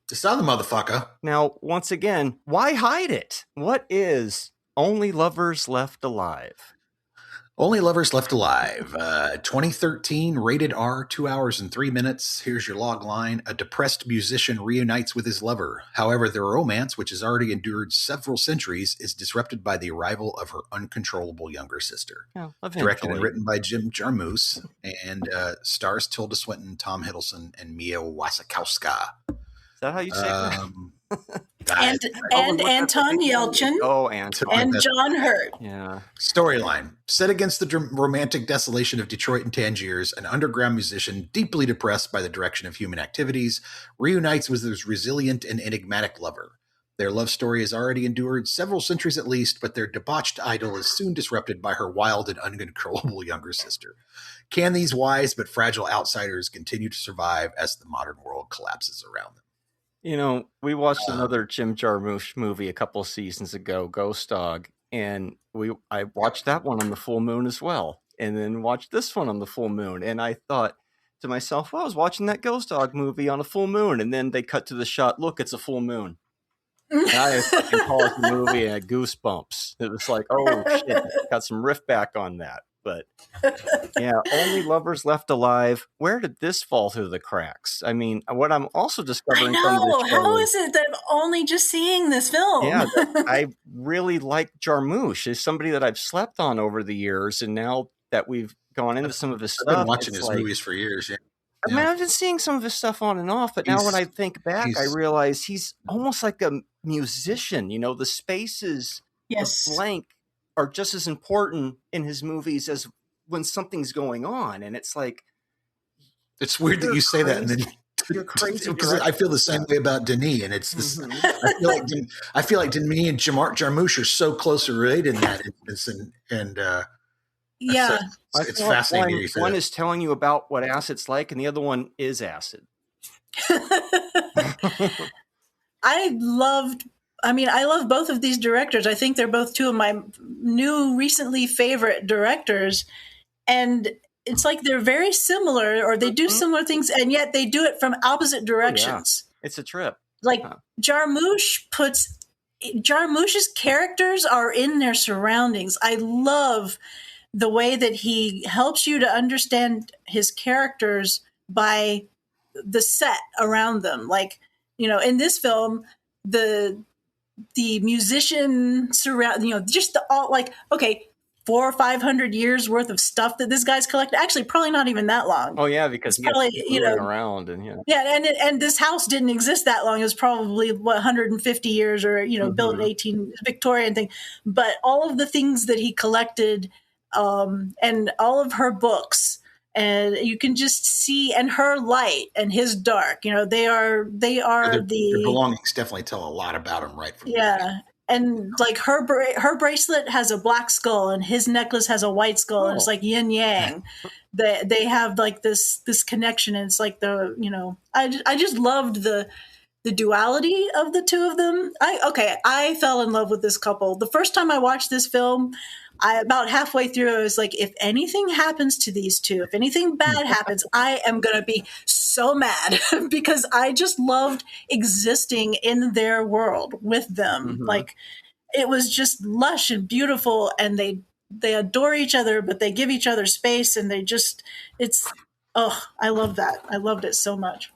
this other motherfucker. Now, once again, why hide it? What is Only Lovers Left Alive? Only Lovers Left Alive, 2013, rated R, 2 hours and 3 minutes. Here's your log line. A depressed musician reunites with his lover. However, their romance, which has already endured several centuries, is disrupted by the arrival of her uncontrollable younger sister. Yeah, directed and written by Jim Jarmusch, and stars Tilda Swinton, Tom Hiddleston, and Mia Wasikowska. Is that how you say that? And Anton Yelchin. Oh, Anton. And John Hurt. Yeah. Storyline. Set against the romantic desolation of Detroit and Tangiers, an underground musician, deeply depressed by the direction of human activities, reunites with his resilient and enigmatic lover. Their love story has already endured several centuries at least, but their debauched idol is soon disrupted by her wild and uncontrollable younger sister. Can these wise but fragile outsiders continue to survive as the modern world collapses around them? You know, we watched another Jim Jarmusch movie a couple of seasons ago, Ghost Dog, and I watched that one on the full moon as well, and then watched this one on the full moon, and I thought to myself, well, I was watching that Ghost Dog movie on a full moon, and then they cut to the shot, look, it's a full moon. And I fucking paused the movie and had goosebumps. It was like, oh shit, got some riff back on that. But yeah, Only Lovers Left Alive. Where did this fall through the cracks? I mean, what I'm also discovering from this show, how is it that I'm only just seeing this film? Yeah, I really like Jarmusch. He's somebody that I've slept on over the years, and now that we've gone into some of his stuff, I've been watching his movies for years. Yeah. I mean, I've been seeing some of his stuff on and off, but now when I think back, I realize he's almost like a musician. You know, the spaces of blank are just as important in his movies as when something's going on. And it's like, it's weird that you say that. And then you're crazy. Because I feel the same way about Denis. And it's this, I feel like Denis and Jarmusch are so closely related in that instance. And yeah, it's fascinating. One is telling you about what acid's like, and the other one is acid. I love both of these directors. I think they're both two of my recently favorite directors. And it's like they're very similar, or they do similar things, and yet they do it from opposite directions. Yeah. It's a trip. Like Jarmusch's characters are in their surroundings. I love the way that he helps you to understand his characters by the set around them. Like, you know, in this film, the musician surround, you know, just the all, like, okay, 400 or 500 years worth of stuff that this guy's collected. Actually, probably not even that long. Oh yeah, because he's probably, you know, around and and this house didn't exist that long. It was probably 150 years, or, you know, built in 18 Victorian thing. But all of the things that he collected, and all of her books, and you can just see, and her light and his dark, you know, their belongings definitely tell a lot about him, right? And like her bracelet has a black skull and his necklace has a white skull, and it's like yin yang. They have like this connection, and it's like I just loved the duality of the two of them. I fell in love with this couple. The first time I watched this film, about halfway through, I was like, if anything happens to these two, if anything bad happens, I am going to be so mad because I just loved existing in their world with them. Like, it was just lush and beautiful, and they adore each other, but they give each other space, and I love that. I loved it so much.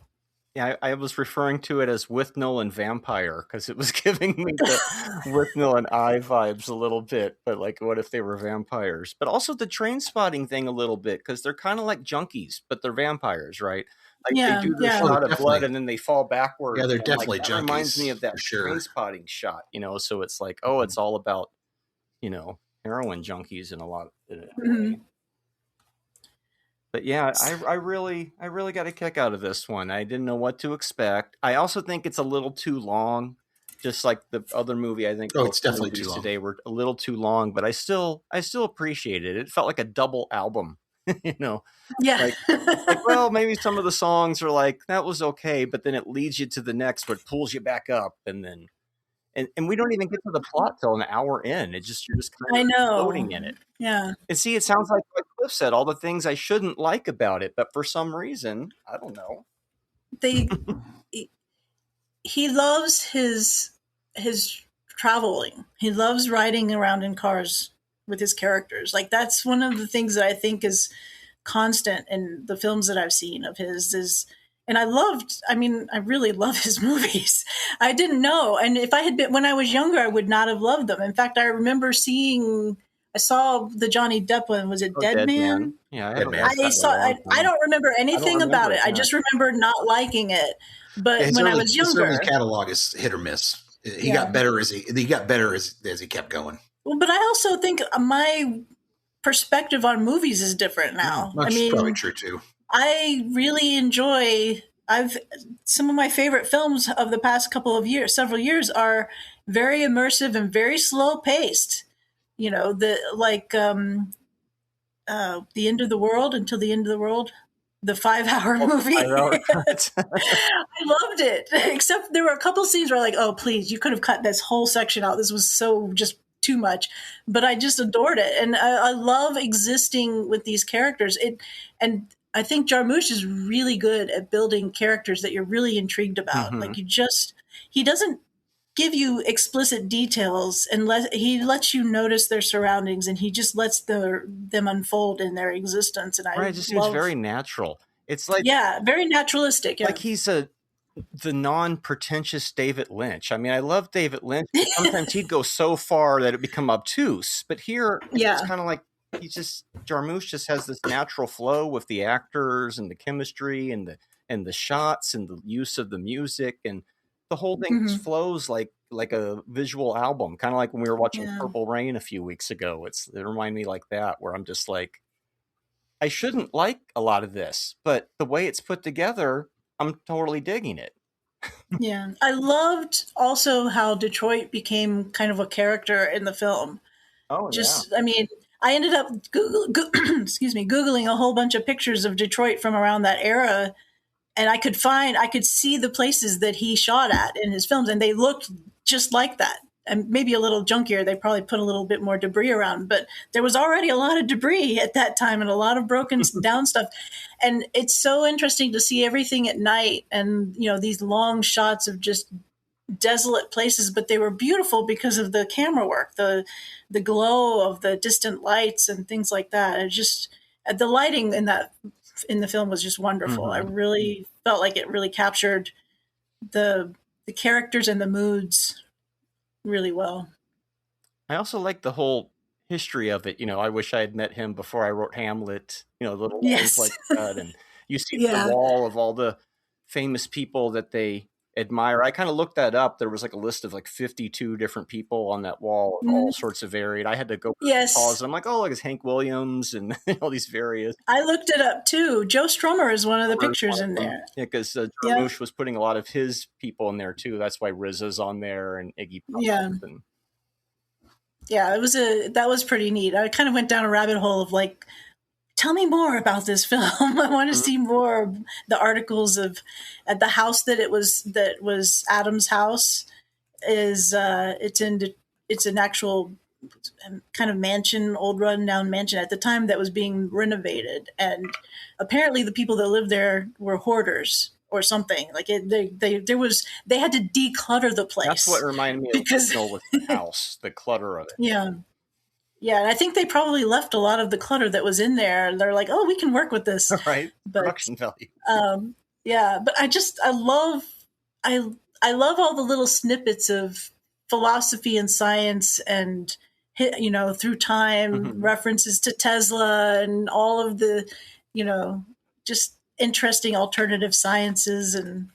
Yeah, I was referring to it as Withnail and Vampire because it was giving me the Withnail and I vibes a little bit. But like, what if they were vampires? But also the train spotting thing a little bit, because they're kind of like junkies, but they're vampires, right? Like they do this shot of blood and then they fall backward. Yeah, they're definitely junkies. That reminds me of that train spotting shot, you know. So it's like, oh, it's all about, you know, heroin junkies in a lot of it. But yeah, I really got a kick out of this one. I didn't know what to expect. I also think it's a little too long, just like the other movie. I think it's definitely too long. Today were a little too long, but I still appreciate it. It felt like a double album, you know. Yeah. Like, well, maybe some of the songs are like, that was okay, but then it leads you to the next, but pulls you back up, and then and we don't even get to the plot till an hour in. You're just kind of floating in it. Yeah. And see, it sounds like what Cliff said, all the things I shouldn't like about it, but for some reason, I don't know. He loves his traveling. He loves riding around in cars with his characters. Like that's one of the things that I think is constant in the films that I've seen of his is, and I really love his movies. I didn't know. And if I had been, when I was younger, I would not have loved them. In fact, I remember I saw the Johnny Depp one. Was it Dead Man? Yeah, Dead Man. I don't remember anything about it. I just remember not liking it. But when I was younger, his catalog is hit or miss. He got better as he kept going. Well, but I also think my perspective on movies is different now. That's probably true too. I really enjoy. Some of my favorite films of the past several years are very immersive and very slow paced. You know, The End of the World, Until the End of the World, the 5-hour movie. I loved it, except there were a couple scenes where like, oh, please, you could have cut this whole section out. This was so just too much, but I just adored it. And I love existing with these characters. And I think Jarmusch is really good at building characters that you're really intrigued about. Mm-hmm. Like he doesn't give you explicit details unless he lets you notice their surroundings, and he just lets them unfold in their existence. And it just seems very natural. It's like, very naturalistic. Yeah. Like he's the non-pretentious David Lynch. I mean, I love David Lynch. But sometimes he'd go so far that it become obtuse. But here, it's kind of like Jarmusch just has this natural flow with the actors and the chemistry and the shots and the use of the music, and the whole thing just flows like a visual album, kind of like when we were watching Purple Rain a few weeks ago. It reminded me like that, where I'm just like, I shouldn't like a lot of this, but the way it's put together, I'm totally digging it. Yeah. I loved also how Detroit became kind of a character in the film. Oh, I mean, I ended up Googling a whole bunch of pictures of Detroit from around that era, and I could see the places that he shot at in his films, and they looked just like that. And maybe a little junkier. They probably put a little bit more debris around, but there was already a lot of debris at that time and a lot of broken down stuff. And it's so interesting to see everything at night and, these long shots of just desolate places, but they were beautiful because of the camera work, the glow of the distant lights and things like that. And just the lighting in the film was just wonderful. I really felt like it really captured the characters and the moods really well. I also like the whole history of it. I wish I had met him before I wrote Hamlet, little things like that. And you see the wall of all the famous people that they admire. I kind of looked that up. There was like a list of like 52 different people on that wall, all sorts of varied. I had to go pause. I'm like, oh, look, it's Hank Williams and all these various. I looked it up too. Joe Strummer is one of the pictures in there. Yeah, because Jarmusch was putting a lot of his people in there too. That's why RZA's on there and Iggy Pop. Yeah, that was pretty neat. I kind of went down a rabbit hole of like, tell me more about this film. I want to see more of the articles at the house that was Adam's house. It's an actual kind of mansion, old rundown mansion at the time that was being renovated, and apparently the people that lived there were hoarders or something. Like they had to declutter the place. That's what reminded me of the house, the clutter of it. Yeah. Yeah, and I think they probably left a lot of the clutter that was in there, and they're like, "Oh, we can work with this." Right, production value. But I love all the little snippets of philosophy and science, and through time references to Tesla and all of the, just interesting alternative sciences and.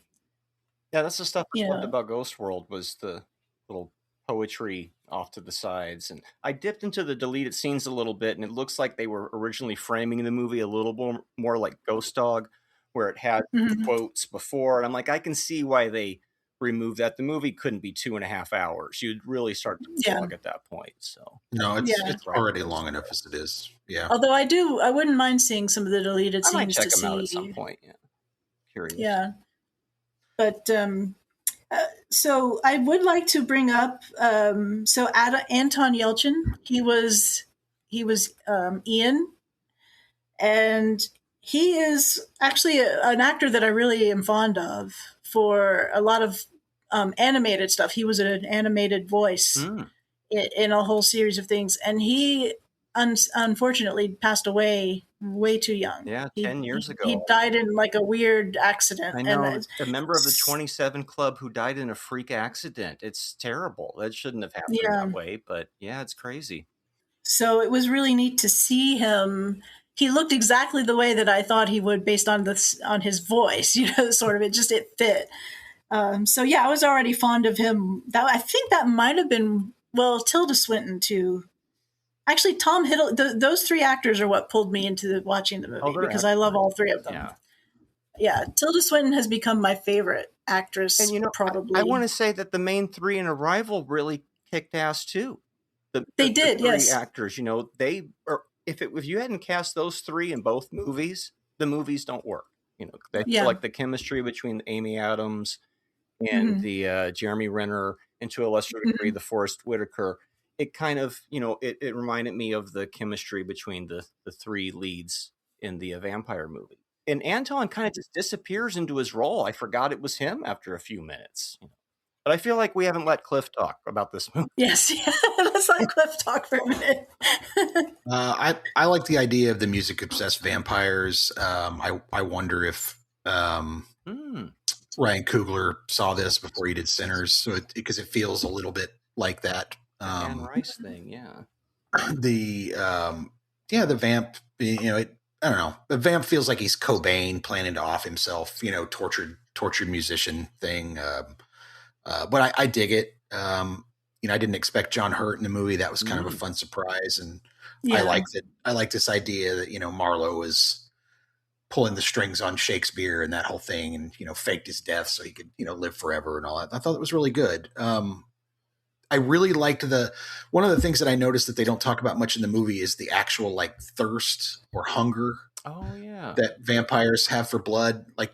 Yeah, that's the stuff I loved about Ghost World was the little poetry off to the sides. And I dipped into the deleted scenes a little bit, and it looks like they were originally framing the movie a little more like Ghost Dog, where it had quotes before. And I'm like, I can see why they removed that. The movie couldn't be 2.5 hours. You'd really start to slog at that point. So no, it's already long enough as it is. Yeah. Although I wouldn't mind seeing some of the deleted scenes. I might check them out at some point. Yeah. Curious. Yeah. But so I would like to bring up Anton Yelchin. He was Ian, and he is actually an actor that I really am fond of for a lot of animated stuff. He was an animated voice in a whole series of things. And he unfortunately passed away way too young. Yeah, 10 years ago. He died in like a weird accident. I know, and a member of the 27 Club who died in a freak accident. It's terrible. That shouldn't have happened that way, but yeah, it's crazy. So it was really neat to see him. He looked exactly the way that I thought he would based on his voice, sort of, it fit. So yeah, I was already fond of him. I think that might have been, Tilda Swinton too. Actually, Tom Hiddleston, those three actors are what pulled me into watching the movie because I love all three of them. Yeah. Tilda Swinton has become my favorite actress. And probably. I want to say that the main three in Arrival really kicked ass too. They did, the three actors, they are. If you hadn't cast those three in both movies, the movies don't work. They feel like the chemistry between Amy Adams and the Jeremy Renner, and to a lesser degree, the Forrest Whitaker. It kind of, it reminded me of the chemistry between the three leads in the vampire movie. And Anton kind of just disappears into his role. I forgot it was him after a few minutes. But I feel like we haven't let Cliff talk about this movie. Yes, let's let Cliff talk for a minute. I like the idea of the music-obsessed vampires. I wonder if Ryan Coogler saw this before he did Sinners, because it feels a little bit like that. Anne Rice thing, yeah. The vamp, I don't know. The vamp feels like he's Cobain planning to off himself, tortured musician thing. But I dig it. I didn't expect John Hurt in the movie. That was kind of a fun surprise, and I liked it. I like this idea that Marlowe was pulling the strings on Shakespeare and that whole thing, and faked his death so he could live forever and all that. I thought it was really good. I really liked one of the things that I noticed that they don't talk about much in the movie is the actual thirst or hunger. Oh yeah, that vampires have for blood. Like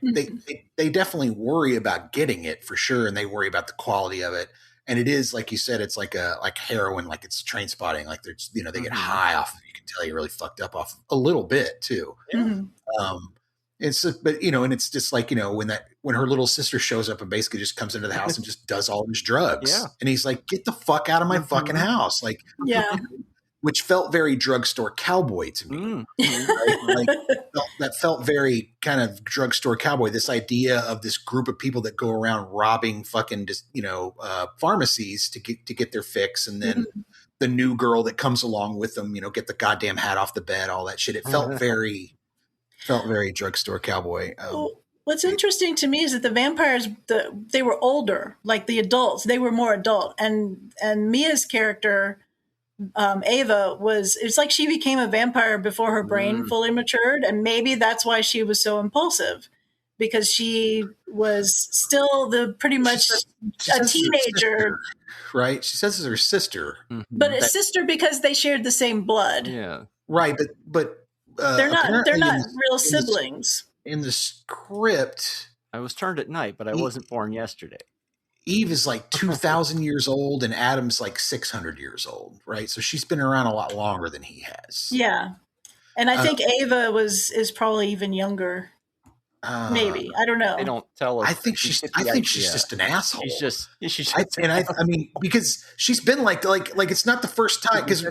they definitely worry about getting it for sure, and they worry about the quality of it. And it is, like you said, it's like heroin, like it's train spotting. Like there's they get high off of it. You can tell you're really fucked up off a little bit too. It's but and it's just like when her little sister shows up and basically just comes into the house and just does all these drugs. And he's like, get the fuck out of my fucking house. Like which felt very drugstore cowboy to me. Right? That felt very kind of drugstore cowboy. This idea of this group of people that go around robbing fucking pharmacies to get their fix, and then the new girl that comes along with them, get the goddamn hat off the bed, all that shit. It felt very drugstore cowboy. What's interesting to me is that the vampires, they were older, like the adults. They were more adult, and Mia's character, Ava, it's like she became a vampire before her brain fully matured, and maybe that's why she was so impulsive, because she was still pretty much a teenager. Right? She says it's her sister. But it's sister because they shared the same blood. Yeah. Right, but they're not real siblings. In the script, I was turned at night, but I wasn't born yesterday. Eve is like 2,000 years old, and Adam's like 600 years old, right? So she's been around a lot longer than he has. Yeah, and I think Ava is probably even younger. Maybe, I don't know. They don't tell us. I think she's just an asshole. She's just I mean, because she's been like it's not the first time, because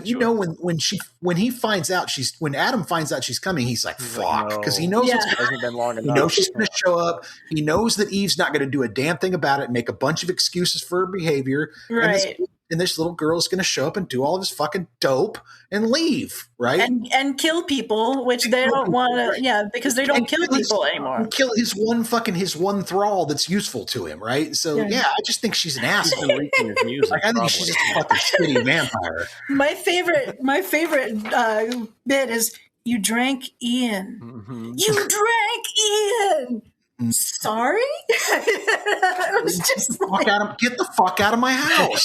when he finds out when Adam finds out she's coming, he's like, fuck, because he knows it hasn't been long enough. He knows she's going to show up. He knows that Eve's not going to do a damn thing about it and make a bunch of excuses for her behavior. Right. And this little girl is going to show up and do all of his fucking dope and leave, right? And kill people, which they don't want to, because they don't kill people anymore. Kill his one thrall that's useful to him, right? So I just think she's an asshole. I think she's just a fucking shitty vampire. My favorite bit is, you drank Ian. You drank Ian. Sorry? It was just get the fuck out of my house.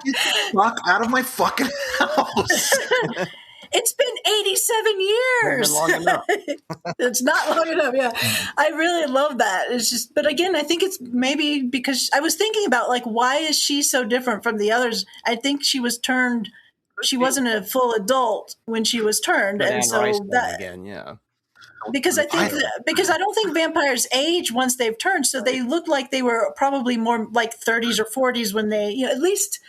Get the fuck out of my fucking house. It's been 87 years. Long enough. It's not long enough. Yeah. I really love that. It's just, but again, I think it's maybe because I was thinking about why is she so different from the others? I think she wasn't a full adult when she was turned. But and so that again, because I don't think vampires age once they've turned. So they look like they were probably more like 30s or 40s when they, at least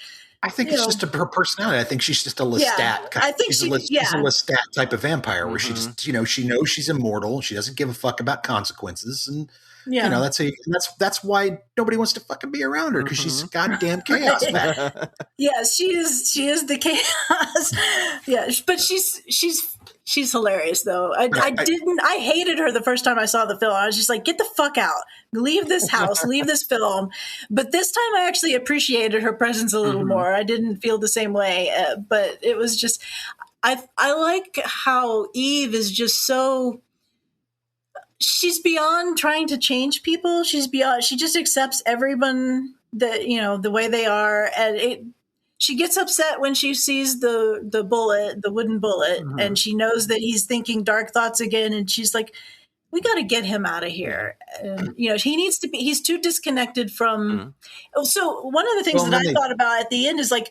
I think it's just her personality. I think she's just a Lestat. I think she's a Lestat type of vampire where she just, she knows she's immortal. She doesn't give a fuck about consequences. And, that's why nobody wants to fucking be around her, because she's goddamn chaos back. Yeah, she is the chaos. Yeah, but she's hilarious though. I hated her the first time I saw the film. I was just like, get the fuck out, leave this house, leave this film. But this time I actually appreciated her presence a little more. I didn't feel the same way, but it was just, I like how Eve is just so. She's beyond trying to change people. She just accepts everyone that, the way they are. And she gets upset when she sees the bullet, the wooden bullet, and she knows that he's thinking dark thoughts again. And she's like, we got to get him out of here. And, he's too disconnected from. So one of the things I thought about at the end is like,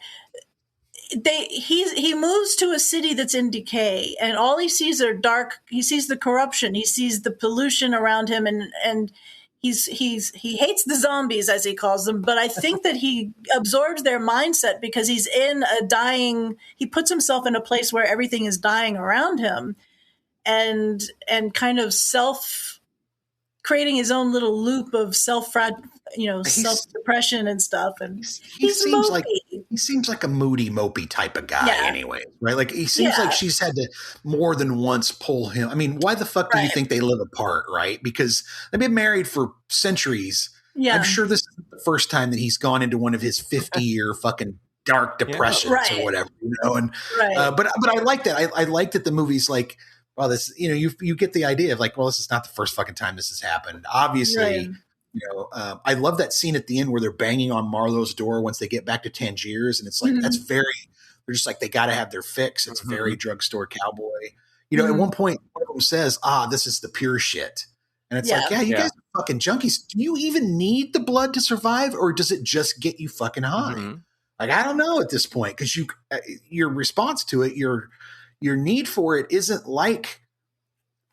he moves to a city that's in decay, and all he sees are dark. He sees the corruption. He sees the pollution around him, and he hates the zombies, as he calls them. But I think that he absorbs their mindset because he's in he puts himself in a place where everything is dying around him, and kind of creating his own little loop of self-depression and stuff. And he seems like a moody, mopey type of guy anyway, right? Like he seems like she's had to more than once pull him. I mean, why the fuck do you think they live apart, right? Because they've been married for centuries. Yeah. I'm sure this is the first time that he's gone into one of his 50-year fucking dark depressions or whatever, And but I like that. I like that the movie's like, well, this, you get the idea of like, well, this is not the first fucking time this has happened. Obviously, I love that scene at the end where they're banging on Marlowe's door once they get back to Tangiers, and it's like they're just like, they got to have their fix. It's very drugstore cowboy. At one point, one of them says, "This is the pure shit," and it's like, you guys are fucking junkies. Do you even need the blood to survive, or does it just get you fucking high? Like, I don't know at this point, because your response to it, your need for it isn't like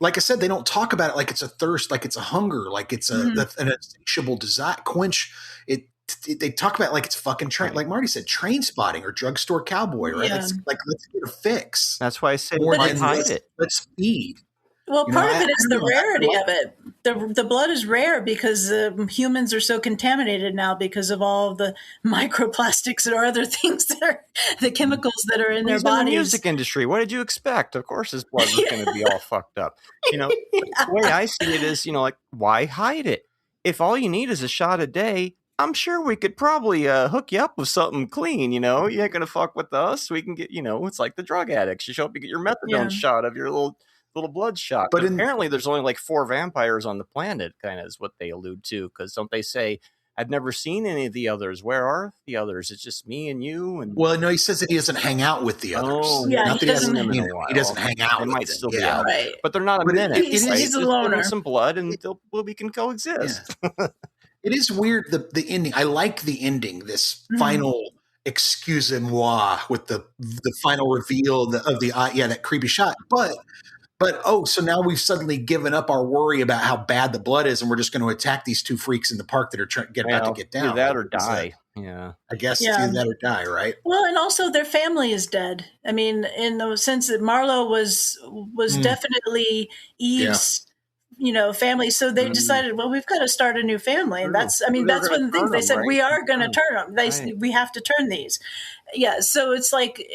I said, they don't talk about it like it's a thirst, like it's a hunger, like it's an insatiable desire. Quench it. They talk about it like it's fucking like Marty said, train spotting or drugstore cowboy, right? It's like, let's get a fix. That's why I say more than hide it. Let's speed. Well, part of it is the rarity of it. The blood is rare because humans are so contaminated now because of all of the microplastics or other things that are the chemicals that are in their bodies. In the music industry, what did you expect? Of course, his blood was going to be all fucked up. The way I see it is, like, why hide it? If all you need is a shot a day, I'm sure we could probably hook you up with something clean. You ain't going to fuck with us. We can get, it's like the drug addicts. You show up, you get your methadone shot of your little blood shot. But apparently there's only like 4 vampires on the planet, kind of is what they allude to. Because don't they say, I've never seen any of the others. Where are the others? It's just me and you. And well, no, he says that he doesn't hang out with the others. Oh, yeah, he doesn't hang out. They with might them. still be out, but they're not a minute. He's a loner. Some blood, and we can coexist. Yeah. It is weird, the ending. I like the ending. This final excuse-moi with the final reveal of the eye. Yeah, that creepy shot. But so now we've suddenly given up our worry about how bad the blood is, and we're just going to attack these 2 freaks in the park that are about to get down. Do that or die. Yeah, I guess it's either that or die, right? Well, and also their family is dead. I mean, in the sense that Marlowe was definitely Eve's, family. So they decided, well, we've got to start a new family, and that's one of the things they said. Right? We are going to turn them. We have to turn these. Yeah. So it's like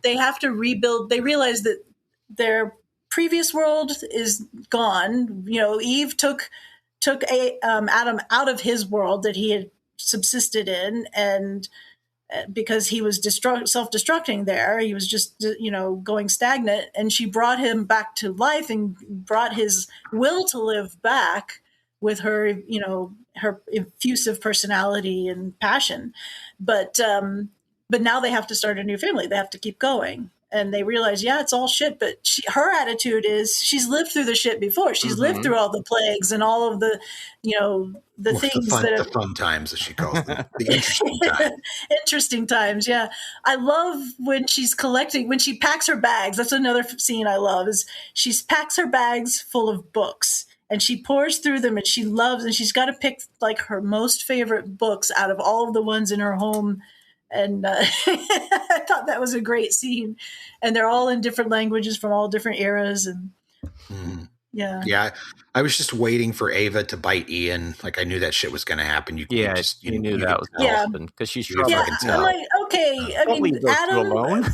they have to rebuild. They realize that their previous world is gone. Eve took Adam out of his world that he had subsisted in, and because he was self-destructing there, he was just going stagnant, and she brought him back to life and brought his will to live back with her her effusive personality and passion. But now they have to start a new family. They have to keep going. And they realize, it's all shit. But her attitude is she's lived through the shit before. She's lived through all the plagues and all of the, things the fun times, as she calls them, the interesting times. Interesting times, yeah. I love when when she packs her bags. That's another scene I love. Is she packs her bags full of books, and she pours through them, and she's got to pick like her most favorite books out of all of the ones in her home. And I thought that was a great scene. And they're all in different languages from all different eras. And yeah. I was just waiting for Ava to bite Ian. Like I knew that shit was going to happen. You knew that was going to happen because she's I'm like, okay. I mean, Adam alone.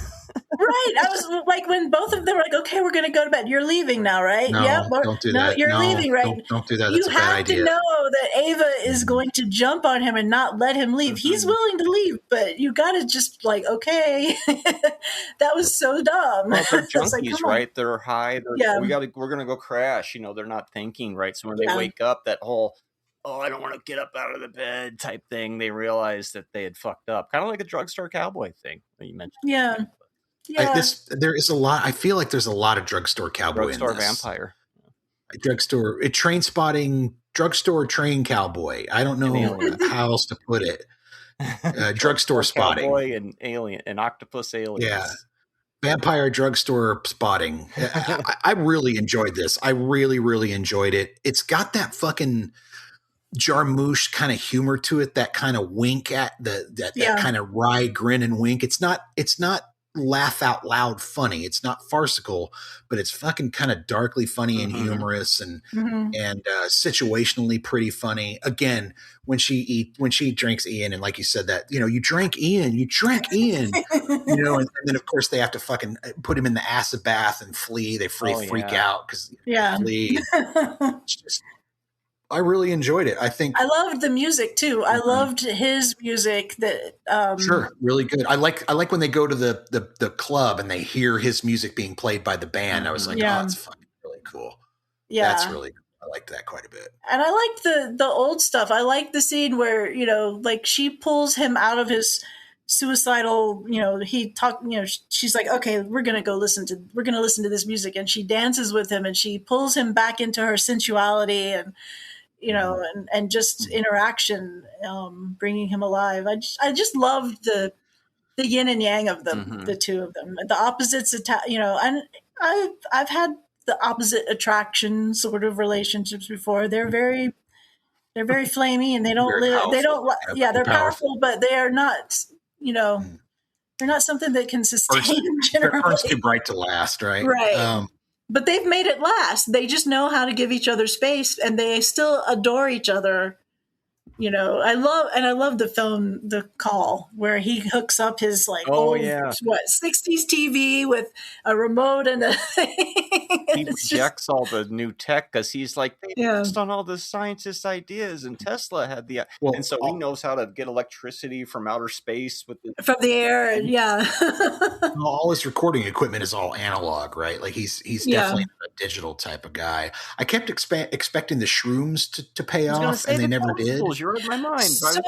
Right. I was like, when both of them were like, okay, we're going to go to bed. You're leaving now, right? No, yeah. Don't do that. You're leaving, right? Don't do that. You That's a bad idea. You have to know that Ava is going to jump on him and not let him leave. He's willing to leave, but you got to just like, okay. That was so dumb. Well, they're junkies, right? They're high. We're going to go crash. They're not thinking, right? So when they wake up, that whole, I don't want to get up out of the bed type thing, they realize that they had fucked up. Kind of like a drugstore cowboy thing that you mentioned. Yeah. There is a lot. I feel like there's a lot of drugstore cowboy in this. Vampire. Drugstore, train spotting, drugstore train cowboy. I don't know how else to put it. Drugstore spotting. Cowboy and alien and octopus aliens. Yeah. Vampire drugstore spotting. I really enjoyed this. I really, really enjoyed it. It's got that fucking Jarmusch kind of humor to it, that kind of wink at that kind of wry grin and wink. It's not laugh out loud funny. It's not farcical, but it's fucking kind of darkly funny and humorous and situationally pretty funny. Again, when she drinks Ian, and like you said that, you drank Ian, and then of course they have to fucking put him in the acid bath and flee. They freak out because flee. I really enjoyed it. I think I loved the music too. I loved his music. Sure, really good. I like when they go to the club and they hear his music being played by the band. I was like, oh, it's fucking really cool. Yeah, that's really cool. I liked that quite a bit. And I liked the old stuff. I liked the scene where like she pulls him out of his suicidal. She's like, okay, we're gonna listen to this music, and she dances with him and she pulls him back into her sensuality and. And just interaction, bringing him alive. I just loved the yin and yang of them, the two of them, the opposites. And I've had the opposite attraction sort of relationships before. They're very flamey, and they don't live. They don't. Yeah, they're powerful, but they are not. They're not something that can sustain. Generally, burns too bright to last, right? Right. But they've made it last. They just know how to give each other space, and they still adore each other. I love the film The Call, where he hooks up his old 60s TV with a remote and he rejects all the new tech because he's like, based on all the scientist ideas, and Tesla had and so he knows how to get electricity from outer space from the air, and all his recording equipment is all analog, right? Like he's definitely a digital type of guy. I kept expecting the shrooms to pay off, and they never did. You're in my mind. So,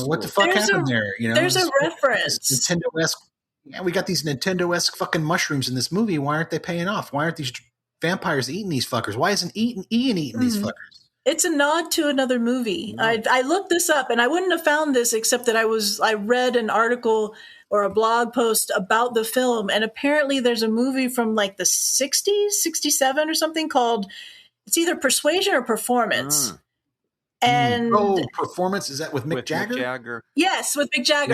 what the fuck happened there? There's a reference. Nintendo-esque. Yeah, we got these Nintendo-esque fucking mushrooms in this movie. Why aren't they paying off? Why aren't these vampires eating these fuckers? Why isn't Ian eating these fuckers? It's a nod to another movie. I looked this up, and I wouldn't have found this except that I read an article or a blog post about the film, and apparently there's a movie from like the 60s, 67 or something called, it's either Persuasion or Performance. And Performance, is that with Mick Jagger? Mick Jagger? Yes, with Mick Jagger.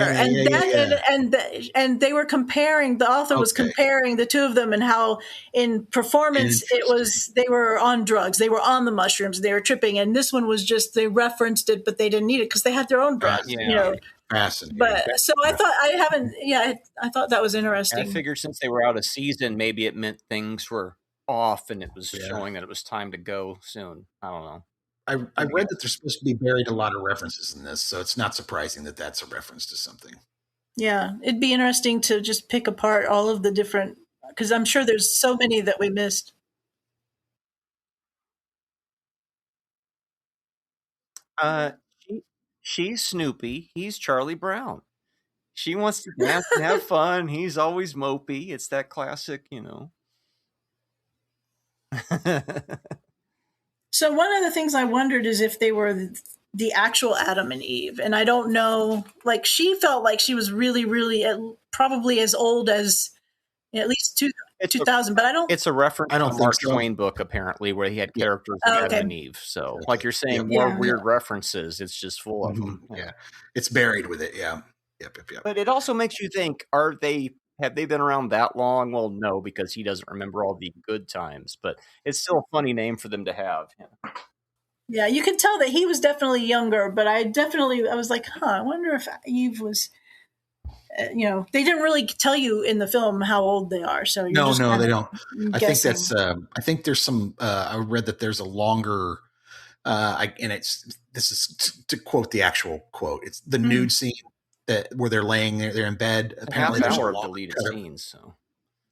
And they were comparing, the author was comparing the two of them, and how in Performance they were on drugs, they were on the mushrooms, they were tripping, and this one was just, they referenced it, but they didn't need it because they had their own drugs. Fascinating. But so I thought I thought that was interesting. I figured since they were out of season, maybe it meant things were off and it was showing that it was time to go soon. I don't know. I read that there's supposed to be buried a lot of references in this, so it's not surprising that that's a reference to something. Yeah, it'd be interesting to just pick apart all of the different, because I'm sure there's so many that we missed. She's Snoopy. He's Charlie Brown. She wants to dance and have fun. He's always mopey. It's that classic, So one of the things I wondered is if they were the actual Adam and Eve. And I don't know, like she felt like she was really, really probably as old as at least 2000, but I don't. It's a reference to Mark Twain book, apparently, where he had characters of Adam and Eve. So like you're saying, more weird references. It's just full of them. Yeah. It's buried with it. Yeah. But it also makes you think: have they been around that long? Well, no, because he doesn't remember all the good times. But it's still a funny name for them to have. Yeah, you can tell that he was definitely younger, but I was like, I wonder if Eve was. They didn't really tell you in the film how old they are, so you're just they don't. I think guessing. that's. I think there's some. I read that there's a longer. This is to quote the actual quote. It's the nude scene where they're laying there, they're in bed. Apparently, there's a hour of deleted scenes. So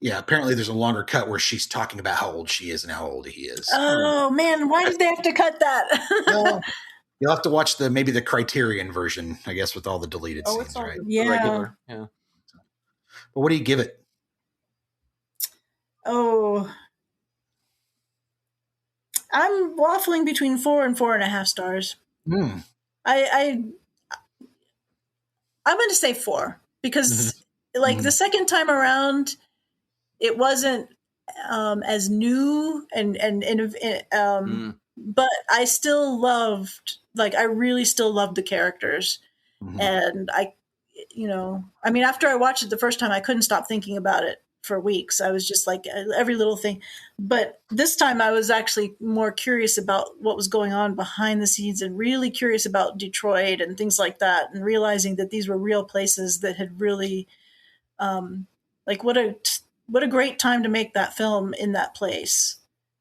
yeah, apparently there's a longer cut where she's talking about how old she is and how old he is. Oh man, why did they have to cut that? Well, you'll have to watch maybe the Criterion version, I guess, with all the deleted scenes, it's all right? Regular, yeah. But what do you give it? Oh, I'm waffling between 4 and 4.5 stars. I'm going to say 4 because, the second time around, it wasn't as new but I still loved, I really still loved the characters, and after I watched it the first time, I couldn't stop thinking about it for weeks. I was just like every little thing. But this time I was actually more curious about what was going on behind the scenes and really curious about Detroit and things like that, and realizing that these were real places that had really, what a great time to make that film in that place,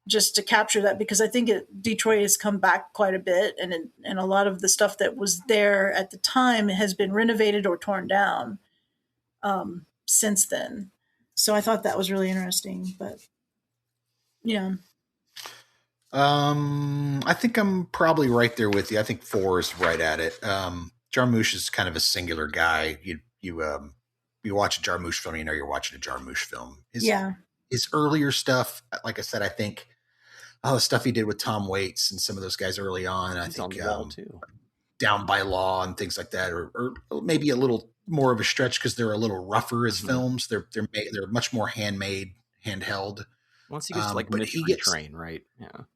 just to capture that, because I think Detroit has come back quite a bit, and a lot of the stuff that was there at the time has been renovated or torn down since then. So I thought that was really interesting, but yeah. I think I'm probably right there with you. I think 4 is right at it. Jarmusch is kind of a singular guy. You watch a Jarmusch film, you're watching a Jarmusch film. His earlier stuff, like I said, I think the stuff he did with Tom Waits and some of those guys early on, I think too. Down by Law and things like that, or maybe a little more of a stretch because they're a little rougher as films. They're much more handheld. Once he gets Mystery Train, right?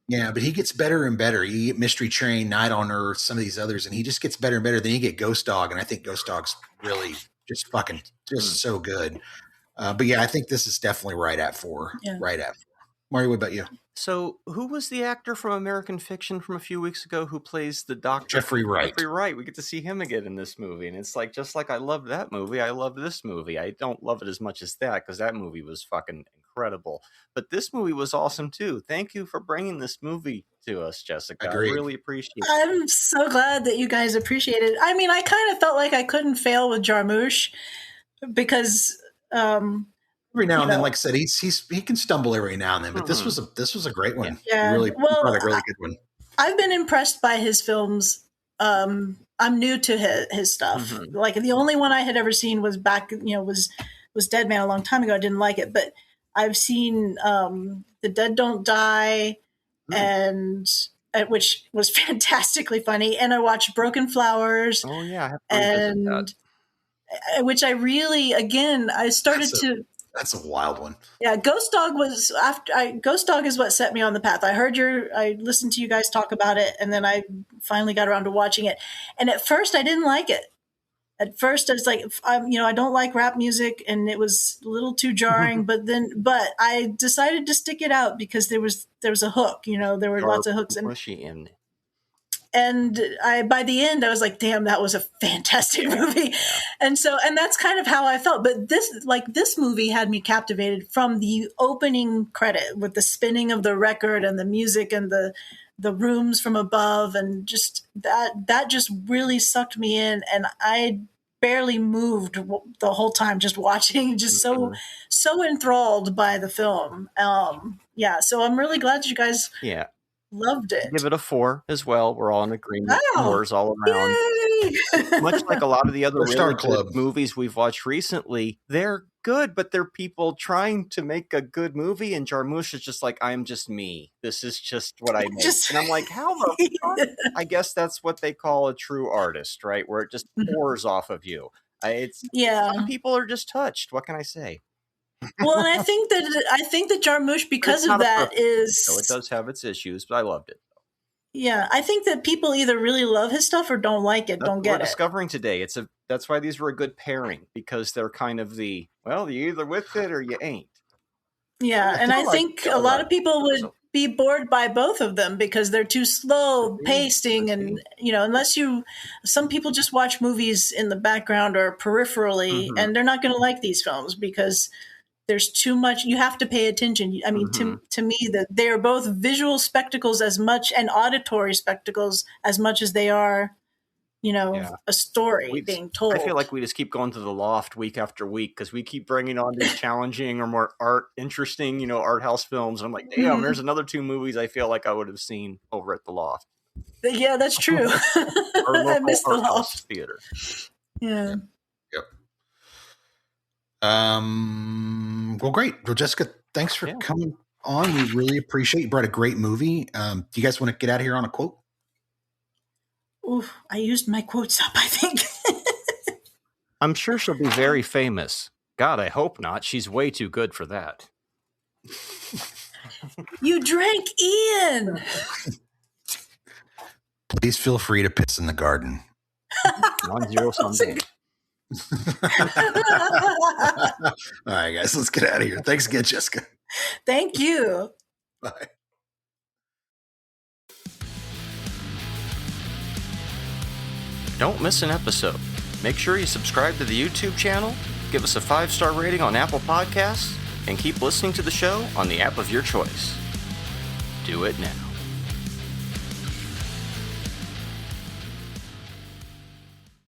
Yeah, but he gets better and better. You get Mystery Train, Night on Earth, some of these others, and he just gets better and better. Then you get Ghost Dog, and I think Ghost Dog's really just fucking so good. But yeah, I think this is definitely right at 4. Yeah. Right at 4. Marty, what about you? So, who was the actor from American Fiction from a few weeks ago who plays the doctor? Jeffrey Wright. Jeffrey Wright. We get to see him again in this movie, and it's just like I love that movie, I love this movie. I don't love it as much as that because that movie was fucking incredible. But this movie was awesome too. Thank you for bringing this movie to us, Jessica. Agreed. I really appreciate it. I'm so glad that you guys appreciate it. I mean, I kind of felt like I couldn't fail with Jarmusch because. Every now and then, like I said, he can stumble every now and then, but this was a great one. Yeah, a really good one. I've been impressed by his films. I'm new to his stuff. Like the only one I had ever seen was was Dead Man a long time ago. I didn't like it, but I've seen The Dead Don't Die, and which was fantastically funny. And I watched Broken Flowers. Oh yeah, I have to and which I really I started to. That's a wild one. Yeah, Ghost Dog was Ghost Dog is what set me on the path. I listened to you guys talk about it, and then I finally got around to watching it. And at first, I didn't like it. At first, I was like, I don't like rap music, and it was a little too jarring. But I decided to stick it out because there was a hook. There were lots of hooks. And by the end, I was like, damn, that was a fantastic movie. And that's kind of how I felt. But this movie had me captivated from the opening credit with the spinning of the record and the music and the rooms from above. And just that just really sucked me in. And I barely moved the whole time just watching, just so enthralled by the film. So I'm really glad you guys loved it. Give it a 4 as well. We're all in agreement. 4s all around. Much like a lot of the other Star Club movies we've watched recently, they're good, but they're people trying to make a good movie, and Jarmusch is just like, I'm just me. This is just what I make. And I'm like, how the fuck? I guess that's what they call a true artist, right? Where it just pours off of you. Some people are just touched. What can I say? Well, and I think that Jarmusch, because of that, it does have its issues, but I loved it. Yeah, I think that people either really love his stuff or don't like it, don't get it. We're discovering today. That's why these were a good pairing, because they're kind of you're either with it or you ain't. Yeah, and I think a lot of people would be bored by both of them because they're too slow pacing, and unless some people just watch movies in the background or peripherally, and they're not going to like these films because there's too much. You have to pay attention. I mean, to me, that they are both visual spectacles as much and auditory spectacles as much as they are, a story being told. I feel like we just keep going to the loft week after week because we keep bringing on these challenging or more interesting, art house films. And I'm like, damn, there's another 2 movies I feel like I would have seen over at the loft. Yeah, that's true. I missed the loft theater. Yeah. Yep. Well, great. Well, Jessica, thanks for coming on. We really appreciate it. You brought a great movie. Do you guys want to get out of here on a quote? Oof, I used my quotes up, I think. I'm sure she'll be very famous. God, I hope not. She's way too good for that. You drank Ian. Please feel free to piss in the garden. 1-0 someday. All right, guys, let's get out of here. Thanks again, Jessica. Thank you. Bye. Don't miss an episode. Make sure you subscribe to the YouTube channel, give us a 5-star rating on Apple Podcasts, and keep listening to the show on the app of your choice. Do it now.